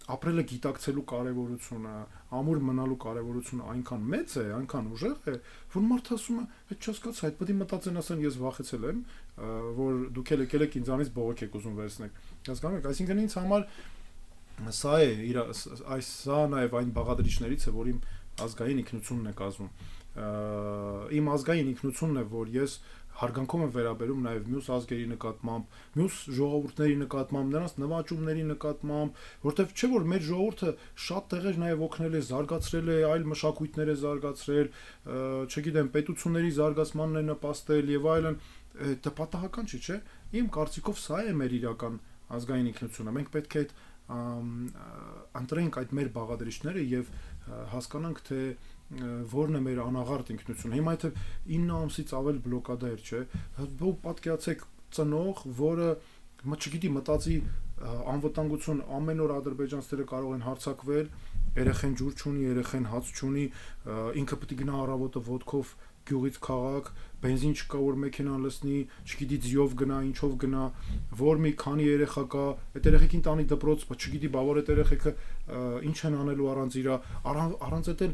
ապրելը գիտակցելու կարևորությունը, ամուր մնալու կարևորությունը այնքան մեծ է, այնքան ուժեղ է, որ մարդը ասում է, այդ չհասկացա, այդ պետք է մտածեն, ասեն ես վախեցել եմ, որ դուք եկել եք ինձանից բողոք եք ուզում վերցնեք։ Հասկանում եք, այսինքն ինձ համար սա է, սա նաև այն բաղադրիչներից է, որ իմ ազգային ինքնությունն է կազմում։ Իմ ազգային ինքնությունն է, որ ես հարգանքով եմ վերաբերում նաև մյուս ազգերի նկատմամբ, մյուս ժողովուրդների նկատմամբ, նրանց նվաճումների նկատմամբ, որտեվ չէ որ մեր ժողովուրդը շատ տեղեր նաև օգնել է, զարգացրել է, այլ մշակույթներ է զարգացրել, չգիտեմ, պետությունների զարգացմանն է նպաստել եւ այլն, դա պատահական չի, չէ։ Իմ կարծիքով սա է մեր իրական ազգային ինքնությունը։ Մենք պետք է ընտրենք այդ մեր բաղադրիչները եւ հասկանանք թե որն է մեր անաղարտ ինքնությունը։ Հիմա եթե 9 ամսից ավել բլոկադա էր, չէ։ Դուք պատկերացեք ծնող, որը չգիտի մտածի անվտանգություն ամեն օր ադրբեջանցիները կարող են հարձակվել, երեխեն ջուր չունի, երեխեն հաց չունի, ինքը պետք է գնա առավոտը ոտքով գյուղից քաղաք, բենզին չկա որ մեքենան լցնի, չգիտի ձիով գնա, ինչով գնա, որ մի քանի երեխա կա, այդ երեխեքին տանի դպրոց, չգիտի բավարար այդ երեխեքը ինչ են անելու առանց իրա, առանց այդ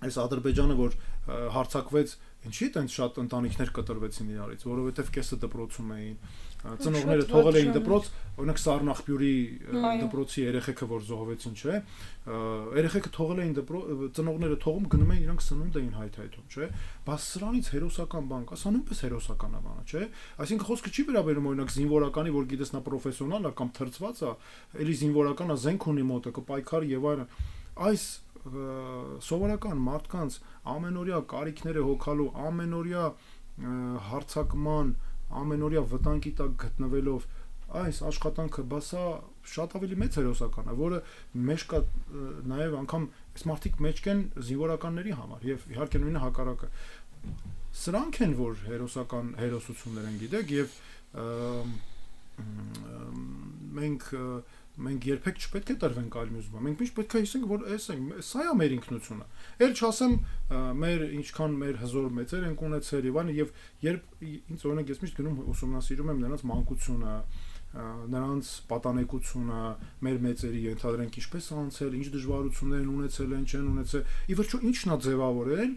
այս Ադրբեջանը որ հարձակվեց, ինչի՞ այդպես շատ ընտանիքներ կտրվեցին իրարից, որովհետև կեսը դպրոցում էին, ծնողները թողել էին դպրոց, օրինակ Սառնախբյուրի դպրոցի երեխեքը որ զոհվեցին, չէ, երեխեքը թողել էին ծնողները թողում գնում էին իրանք սնունդ էին հայթայթում, չէ, բայց սրանից հերոսական բան կա, սա նույնպես հերոսական է բանը, չէ, այսինքն խոսքը չի վերաբերում օրինակ զինվորականի, որ գիտես նա պրոֆեսիոնալ է կամ թրծված է, էլի զինվորականը զենք ունի մոտը, կպայքարի եւ այլն, այս սովորական մարդկանց ամենօրյա կարիքները հոգալու, ամենօրյա հարցակման, ամենօրյա վտանգի տակ գտնվելով այս աշխատանքը, բա սա շատ ավելի մեծ հերոսական է, որը մեջ կա նաև անգամ այս մարդիկ մեջ կեն զինվորականների համար եւ իհարկե նույնը հակառակը։ Սրանք են որ հերոսական հերոսություններ են, գիտեք, եւ մենք երբեք չպետք է տրվենք այլ մյուս բան։ Մենք միշտ պետք է հիշենք, որ սա է մեր ինքնությունը։ Էլ չասեմ մեր ինչքան մեր հզոր մեծեր են ունեցել եւ այլն, եւ երբ ինձ օրինակ ես միշտ գնում ուսումնասիրում եմ նրանց մանկությունը, նրանց պատանեկությունը, մեր մեծերի ենթադրենք ինչպես անցել, ինչ դժվարություններ են ունեցել, չեն ունեցել։ Ի վերջո ինչն է ձևավորել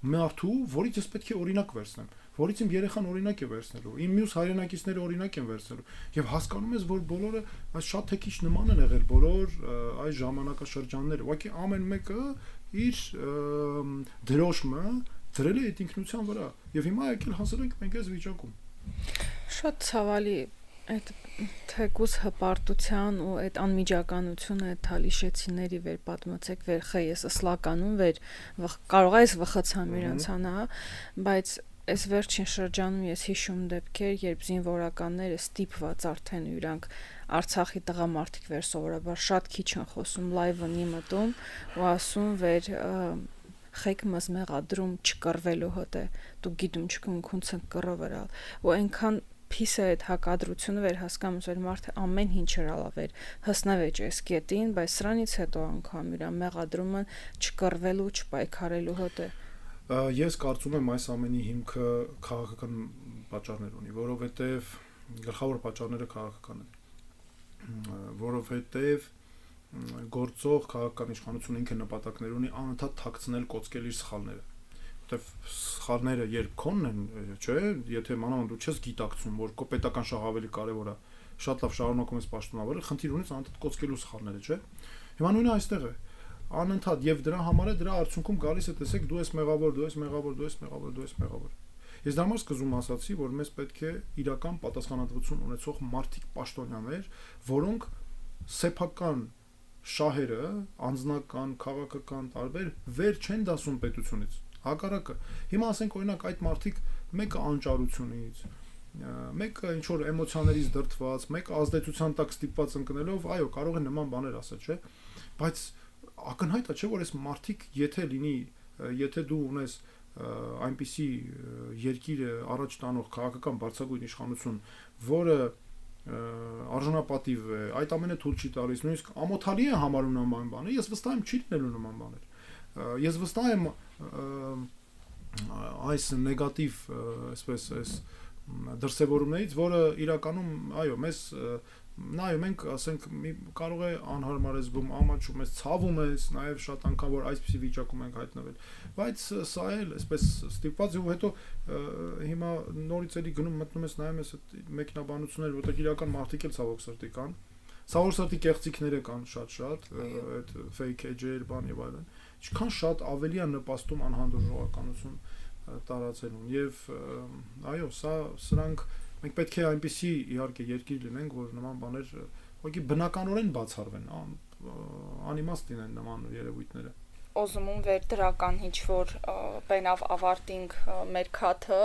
մարդու, որից ես պետք է օրինակ վերցնեմ, որից իմ երեխան օրինակ է վերցնելու, իմ մյուս հայրենակիցները օրինակ են վերցնելու, եւ հասկանում ես, որ բոլորը այս շատ թեքիչ նման են եղել, բոլոր այս ժամանակաշրջանները, ուղղակի ամեն մեկը իր դրոշմը դրել է այդ ինքնության վրա, եւ հիմա եկել հասել ենք մենք այս վիճակում։ Շատ ցավալի այդ թեկուս հպարտության ու այդ անմիջականությունը այդ թալիշեցիների վեր պատմեցեք վեր խես ասլականում վեր կարող է վխացամ իրանց անա, բայց այս վերջին շրջանում ես հիշում դեպքեր, երբ զինվորականները ստիպված արդեն իրանք Արցախի տղամարդիկ վեր սովորաբար շատ քիչ են խոսում, լայվն իմտում ու ասում վեր խեք մզմեղադրում չկռվելու հոտ է, դու գիտում չկում քունցն կռվերալ ու այնքան փիսը այդ հակադրությունը վերհասկանում էր մարդը ամեն ինչ հրալավեր հսնավ է այս կետին, բայց սրանից հետո անգամ իր մեղադրումը չկռվելու, չպայքարելու հոտ է։ Ես կարծում եմ այս ամենի հիմքը քաղաքական պատճառներ ունի, որովհետև գլխավոր պատճառները քաղաքական են, որովհետև գործող քաղաքական իշխանությունը ինքը նպատակներ ունի անընդհատ թաքցնել, կոծկել իր սխալները։ Որտեվ սխալները երբ քոնն են, չէ, եթե մանավանդ դու չես գիտակցում, որ քո պետական շահը ավելի կարևոր է, շատ լավ շարունակում ես պաշտոնավարել, խնդիր ունես անընդհատ կոծկելու սխալները, չէ։ Հիմա նույնը այստեղ է։ Անընդհատ եւ դրա համար է դրա արդյունքում գալիս է, տեսեք, դու ես մեղավոր, դու ես մեղավոր, դու ես մեղավոր, դու ես մեղավոր։ Ես դա համար սկզբում ասացի, որ մեզ պետք է իրական պատասխանատվություն ունեցող մարդիկ պաշտոնյաներ, որոնք սեփական շահերը, անձնական, քաղաքական տարբեր վեր չեն դասում պետությունից։ Հակառակը։ Հիմա ասենք օրինակ այդ մարդիկ մեկը անճարությունից, մեկը ինչ որ էմոցիաներից դրդված, մեկը ազդեցության տակ ստիպված ընկնելով, այո, կարող է նման բաներ ասել, չէ՞։ Բայց ակնհայտ է, չէ՞, որ այս մարդիկ եթե դու ունես այնպիսի երկիրը առաջ տանող քաղաքական բարձրագույն իշխանություն, որը արժանապատիվ է, այդ ամենը թույլ չի տալիս, նույնիսկ ամոթալի է համարում նման բանը, ես վստահ եմ չի լինելու նման բաներ։ Ես վստահ եմ այս նեգատիվ, այսպես այս դրսևորումներից, որը իրականում, այո, մենք ասենք կարող է անհարմար ես զգում, ամաչում ես, ցավում ես, նաև շատ անգամ որ այսպիսի վիճակում ենք հայտնվել, բայց սա էլ այսպես ստիպված ու հետո հիմա նորից էլի գնում մտնում ես նայում ես այդ մեկնաբանությունները, որտեղ իրական մարդիկ էլ ցավոք սրտի կան, ցավոք սրտի կեղծիքները կան շատ, այդ fake edge-եր, բան եւ այլն, ինչքան շատ ավելի է նպաստում անհանդուրժողականություն տարածելուն եւ այո, սրանք մենք պետք է այնպիսի իհարկե երկիր լինենք, որ նման բաներ ուղղակի բնականորեն բացառվեն, անիմաստ լինեն նման երևույթները։ Օզումում վերդրական ինչ-որ բենավ ավարտինք մեր քաթը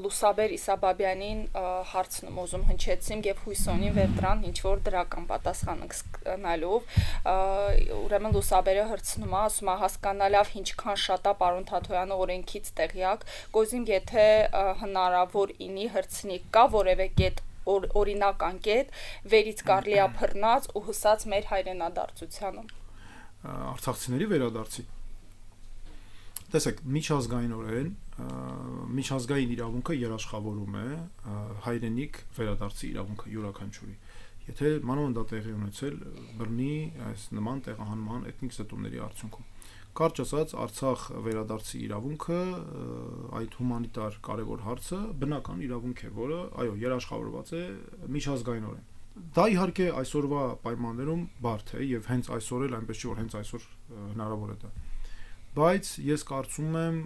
Լուսաբեր Իսաբաբյանին հարցնում օզում հնչեցիմ եւ հույսոնին վերդրան ինչ-որ դրական պատասխան կնալով ուրեմն Լուսաբերը հրցնում է ասում է հասկանալավ ինչքան շատ է պարոն Թաթոյանը օրենքից տեղյակ գոզիմ եթե հնարավոր ինի հրցնի կա որևէ կետ օրինական կետ վերից կարելի է բռնած ու հուսած մեր հայրենադարձությանը արցախցիների վերադարձի։ Տեսեք, միջազգայինորեն միջազգային իրավունքը երաշխավորում է հայրենիք վերադարձի իրավունքը յուրաքանչյուրի։ Եթե մանավանդ դա տեղի ունեցել բռնի այս նման տեղահանման էթնիկ զտումների արդյունքում։ Կարճ ասած, Արցախ վերադարձի իրավունքը այդ հումանիտար կարևոր հարցը բնական իրավունք է, որը այո, երաշխավորված է միջազգայինորեն։ Դա իհարկե այսօրվա պայմաններում բարդ է եւ հենց այսօր էլ այնպես չի որ հենց այսօր հնարավոր է դա։ Բայց ես կարծում եմ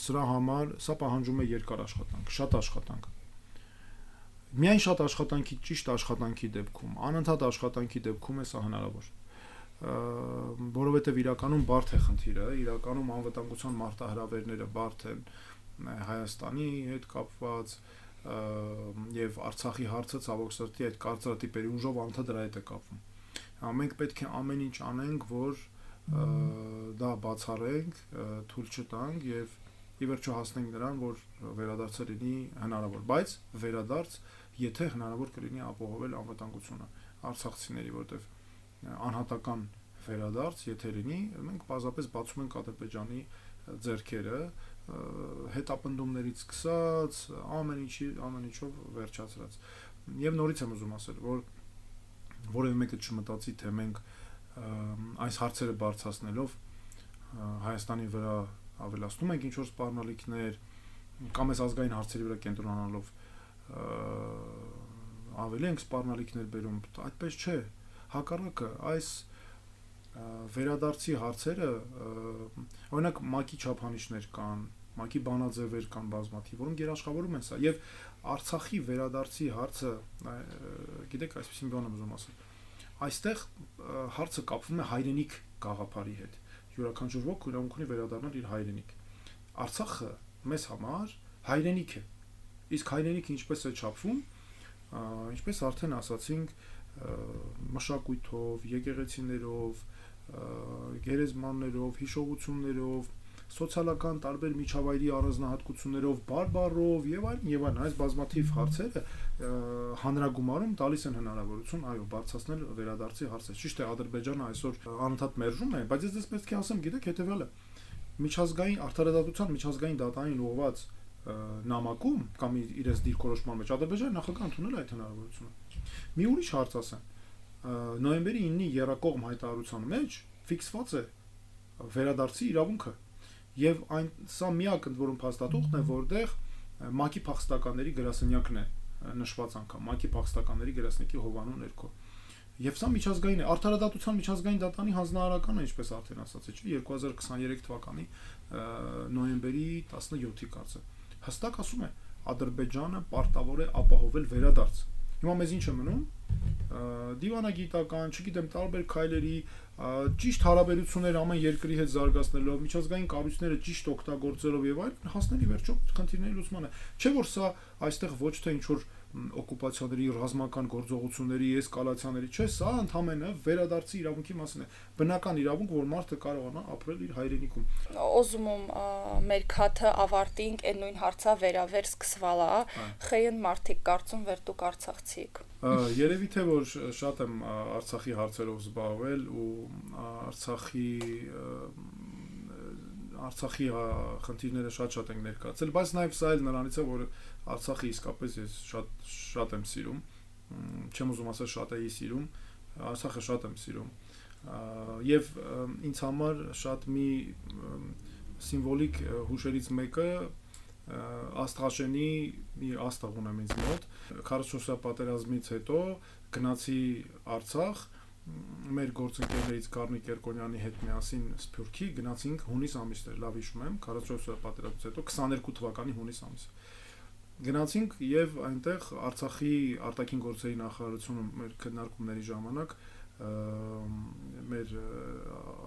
սրա համար սա պահանջում է երկար աշխատանք, շատ աշխատանք։ Միայն շատ աշխատանքի, ճիշտ աշխատանքի դեպքում, անընդհատ աշխատանքի դեպքում է սա հնարավոր։ Որովհետեւ իրականում բարդ է խնդիրը, իրականում անվտանգության մարտահրավերները բարդ են Հայաստանի հետ կապված եւ Արցախի հարցը ցավոք սրտի այդ կարծրատիպերի ուժով անընդհատ դրա հետ է կապվում։ Մենք պետք է ամեն ինչ անենք, որ դա բացառենք, թույլ չտանք եւ ի վերջո հասնենք նրան, որ վերադարձը լինի հնարավոր, բայց վերադարձ, եթե հնարավոր կլինի ապահովել անվտանգությունը արցախցիների, որտեղ անհատական վերադարձ, եթե լինի, մենք պարզապես բացում ենք Ադրբեջանի ձեռքերը հետապնդումներից սկսած ամեն ինչով վերջացրած եւ նորից եմ ուզում ասել որ որևէ մեկը չմտածի թե մենք այս հարցերը բարձրացնելով Հայաստանի վրա ավելացնում ենք ինչ որ սպառնալիքներ կամ այս ազգային հարցերի վրա կենտրոնանալով ավելի ենք սպառնալիքներ բերում այդպես չէ հակառակը այս վերադարձի հարցերը օրինակ ՄԱԿ-ի չափանիշներ կան, ՄԱԿ-ի բանաձևեր կան բազմաթիվ, որոնք երաշխավորում են սա եւ Արցախի վերադարձի հարցը, գիտեք, այսպեսին բան եմ ուզում ասել։ Այստեղ հարցը կապվում է հայրենիք գաղափարի հետ։ Յուրաքանչյուր ոք իրավունք ունի վերադառնալ իր հայրենիք։ Արցախը մեզ համար հայրենիք է։ Իսկ հայրենիքը ինչպես է չափվում, ինչպես արդեն ասացինք, մշակույթով, եկեղեցիներով, գերեզմաններով, հիշողություններով, սոցիալական տարբեր միջավայրի առանձնահատկություններով, բարբառով եւ այլն, այս բազմաթիվ հարցերը հանրագումարում տալիս են հնարավորություն, այո, բարձրացնել վերադարձի հարցը։ Ճիշտ է, Ադրբեջանը այսօր անընդհատ մերժում է, բայց ես պետք է ասեմ, գիտեք, հետեւյալը միջազգային արդարադատության միջազգային դատային ուղղված նամակում կամ իրենց դիրքորոշման մեջ Ադրբեջանը նախագահ ընդունել այդ հնարավորությունը։ Մի ուրիշ հարց ասեմ, նոյեմբերի 9-ի երակողմ հայտարարության մեջ ֆիքսված է վերադարձի իրավունքը եւ սա միակ ընդ որում փաստաթուղթն է, որտեղ ՄԱԿ-ի փախստականների գրասենյակն է նշված անգամ, ՄԱԿ-ի փախստականների գրասենյակի հովանու ներքո։ Եվ սա միջազգային է, արդարադատության միջազգային դատանի հանձնարարական է, ինչպես արդեն ասացի, 2023 թվականի նոյեմբերի 17-ի կարծեմ։ Հստակ ասում է, Ադրբեջանը պարտավոր է ապահովել վերադարձ։ Հիմա մեզ ինչ է մնում, դիվանագիտական, չգիտեմ, տարբեր քայլերի, ճիշտ հարաբերություններ ամեն երկրի հետ զարգացնելով, միջազգային կառույցները ճիշտ օգտագործելով եւ այլն, հասնել ի վերջո խնդիրների լուծմանը։ Չէ՞ որ սա այստեղ ոչ թե ինչ որ օկուպացիաների ռազմական գործողությունների էսկալացիաների, չէ, սա ընդհանրապես վերադարձի իրավունքի մասին է, բնական իրավունք, որ մարդը կարողանա ապրել իր հայրենիքում։ Ուզում մեր քաթը ավարտինք, այն նույն հարցը վերավեր սկսվալա, խեյն մարդիկ կարծում վեր դուք արցախցիք։ Երևի թե որ շատ եմ Արցախի հարցերով զբաղվել ու Արցախի խնդիրները շատ ենք ներկայացել, բայց նաև սա էլ նրանից է, որ Արցախը իսկապես ես շատ եմ սիրում, չեմ ուզում ասել շատ էի սիրում, Արցախը շատ եմ սիրում, եւ ինձ համար շատ մի սիմվոլիկ հուշերից մեկը Աստղաշենի մի աստղ ունեմ ինձ մոտ, 44-րդ պատերազմից հետո գնացի Արցախ, մեր գործընկերներից Գառնիկ Երկոնյանի հետ միասին Սփյուռքի գնացինք հունիս ամիսներ, լավ հիշում եմ, 44-րդ պատերազմից հետո 22 թվականի հունիս ամիսը։ Գնացինք եւ այնտեղ Արցախի արտաքին գործերի նախարարությունում մեր քննարկումների ժամանակ մեր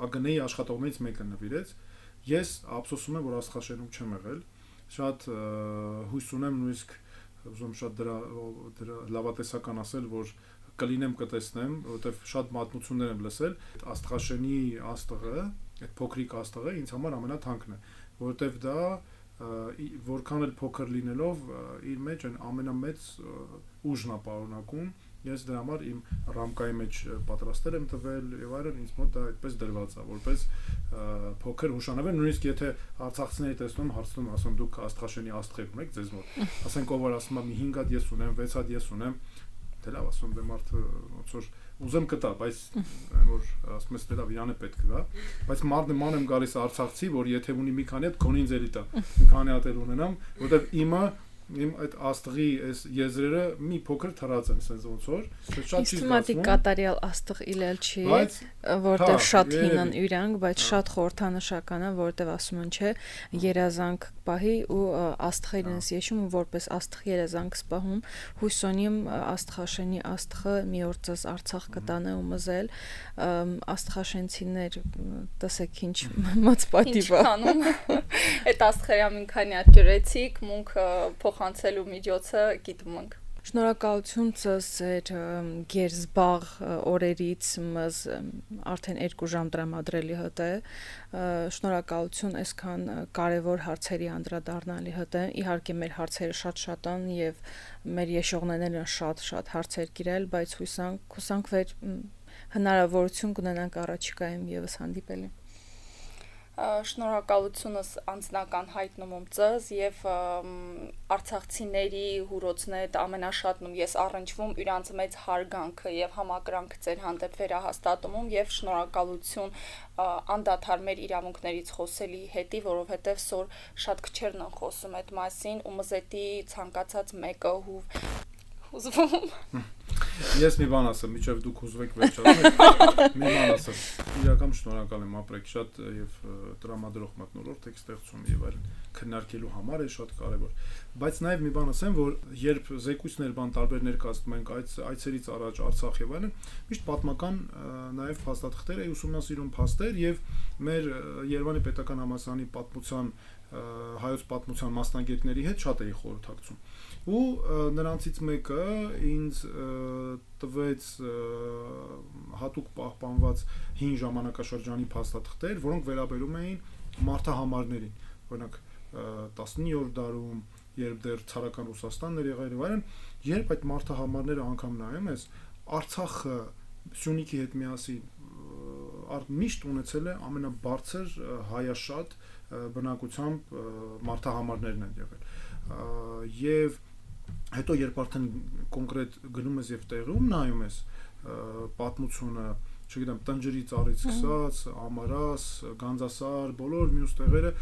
ԱԳՆ-ի աշխատողներից մեկը նվիրեց։ Ես ափսոսում եմ, որ Աստղաշենում չեմ եղել, շատ հույս ունեմ նույնիսկ ուզում շատ դրա լավատեսական ասել, որ կլինեմ կտեսնեմ, որովհետև շատ մատնություններ եմ լսել, Աստղաշենի աստղը, այդ փոքրիկ աստղը ինձ համար ամենաթանկն է, որովհետև դա որքան էլ փոքր լինելով իր մեջ այն ամենամեծ ուժն է պարունակում։ Ես դրա համար իմ ռամկայի մեջ պատրաստել եմ տվել եւ այլն, ինձ մոտ դա այդպես դրված է, որպես փոքր հուշանվեր, նույնիսկ եթե արցախցիների տեսնում հարցնում, ասում դուք Աստղաշենի աստղեր ունեք ձեզ մոտ, ասենք ով որ ասում է մի 5 հատ ես ունեմ, 6 հատ ես ունեմ, դե լավ, ասում դե մարդը ոնց որ ուզեմ կտա, բայց որ ասում ես դե լավ, իրան է պետք դա, բայց ման եմ գալիս արցախցի, որ եթե ունի մի քանի հատ քոնին ձերի տա, մի քանի հատ էլ ունենամ, որովհետեւ իմ այդ աստղի այս եզրերը մի փոքր թրած են, sense ոնց որ շատ ճիշտ ասում կատարյալ աստղ իլել չի, որտեղ շատ հինն իրանք, բայց շատ խորհրդանշական է, որտեղ ասում են, չէ, երազանք պահի ու աստղը իրենց եշում ու որպես աստղ երազանք սպահում, հույսոնիմ Աստղաշենի աստղը մի օր ձեզ Արցախ կտանե ու մզել, աստղաշենցիներ տեսեք ինչ մած պատիվա։ Այդ աստղերը մի քանի հատ ջրեցիք, մունքը փոխանցելու միջոցը գիտում ենք։ Շնորհակալություն ձեր գերզբաղ օրերից մզ արդեն 2 ժամ տրամադրելի հետ է։ Շնորհակալություն այսքան կարևոր հարցերի անդրադառնալի հետ է։ Իհարկե մեր հարցերը շատ են եւ մեր եշողներն շատ հարցեր գիրել, բայց հուսանք վեր հնարավորություն կունենանք առաջիկայում եւս հանդիպելու։ Շնորհակալությունս անձնական հայտնում եմ ձեզ եւ արցախցիների հուրոցները ամենաշատնում ես առնչվում իրանց մեծ հարգանքը եւ համակրանքը ձեր հանդեպ վերահաստատում եւ շնորհակալություն անդադար մեր իրավունքներից խոսելի հետի, որովհետեւ սոր շատ քչերն են խոսում այդ մասին ու մզետի ցանկացած մեկը ուզվում Ես մի բան ասեմ, միջև դուք ուզվեք վերջացնեք, մի բան ասեմ, իրական շնորհակալ եմ, ապրեք շատ եւ տրամադրող մթնոլորտ եք ստեղծում եւ այլն, քննարկելու համար է շատ կարեւոր, բայց նաեւ մի բան ասեմ, որ երբ զեկույցներ տարբեր ներկայացնում ենք այցերից առաջ Արցախ եւ այլն, միշտ պատմական նաեւ փաստաթղթեր է ուսումնասիրում փաստեր եւ մեր Երևանի պետական համալսարանի պատմության հայոց պատմության մասնագետների հետ շատ էի խորհրդակցում ու նրանցից մեկը ինձ տվեց հատուկ պահպանված հին ժամանակաշրջանի փաստաթղթեր, որոնք վերաբերում էին մարդահամարներին, օրինակ 19-րդ դարում, երբ դեռ ցարական Ռուսաստանն էր եղել եւ այլն, երբ այդ մարդահամարները անգամ նայում ես, Արցախը Սյունիքի հետ միասին միշտ ունեցել է ամենաբարձր հայաշատ բնակությամբ մարդահամարներն են եղել եւ հետո երբ արդեն կոնկրետ գնում ես եւ տեղում նայում ես պատմությունը, չգիտեմ, Տնջրի ծառից սկսած, Ամարաս, Գանձասար, բոլոր մյուս տեղերը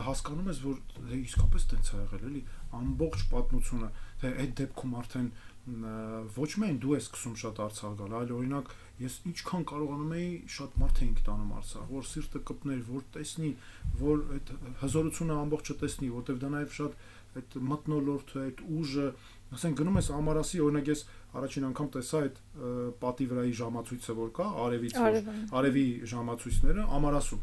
հասկանում ես, որ իսկապես տենց է եղել, էլի, ամբողջ պատմությունը, թե այդ դեպքում արդեն ոչ միայն դու ես սկսում շատ Արցախ գալ, այլ օրինակ ես ինչքան կարողանում էի շատ մարդ էինք տանում Արցախ, որ սիրտը կպներ, որ տեսնի, որ այդ հզորությունը ամբողջը տեսնի, որտեվ դա նաև շատ այդ մթնոլորտը, այդ ուժը, ասենք գնում ես Ամարասի, օրինակ ես առաջին անգամ տեսա այդ պատի վրայի ժամացույցը, որ կա, արևի ժամացույցները Ամարասում,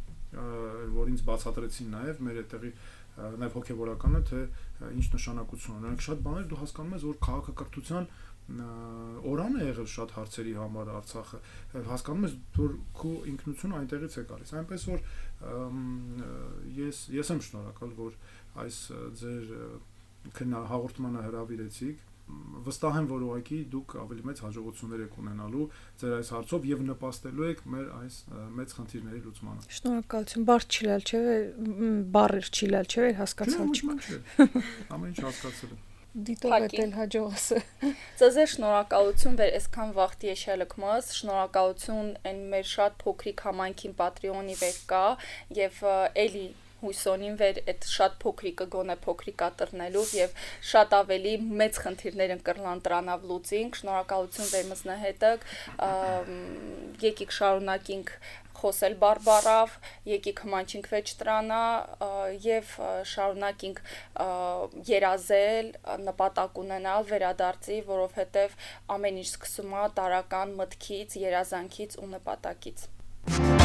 որ ինձ բացատրեցին նաև մեր այդտեղի նաև հոգևորականը, թե ինչ նշանակություն ունի։ Շատ բաներ դու հասկանում ես, որ քաղաքակրթության օրան է եղել շատ հարցերի համար Արցախը, հասկանում ես, որ քո ինքնությունը այնտեղից է գալիս, այնպես որ ես եմ շնորհակալ, որ այս ձեր հաղորդմանը հրավիրեցիք, վստահ եմ, որ ուղղակի դուք ավելի մեծ հաջողություններ եք ունենալու ձեր այս հարցով եւ նպաստելու եք մեր այս մեծ խնդիրների լուծմանը։ Շնորհակալություն, բառ չիլալ, չէ՞, բառեր չիլալ, չէ՞, հասկացալ չկա։ Ամեն ինչ հասկացել եմ։ Դիտող էլ հաջողասը։ Ձեզ շնորհակալություն վեր այսքան վաղտի եշելքմս, շնորհակալություն այն մեր շատ փոքրիկ համայնքին Patreon-ի վեր կա եւ էլի հույսոնին վեր այդ շատ փոքրիկը գոնե փոքրիկ ատրնելով եւ շատ ավելի մեծ խնդիրներ ընկրլան տրանավ լուծինք, շնորհակալություն վեր մզնահետք, եկիք շարունակինք խոսել բարբարավ, եկիք հմանչինք վեճ տրանա եւ շարունակինք երազել, նպատակ ունենալ, վերադարձի, որովհետեւ ամեն ինչ սկսում է տարական մտքից, երազանքից ու նպատակից։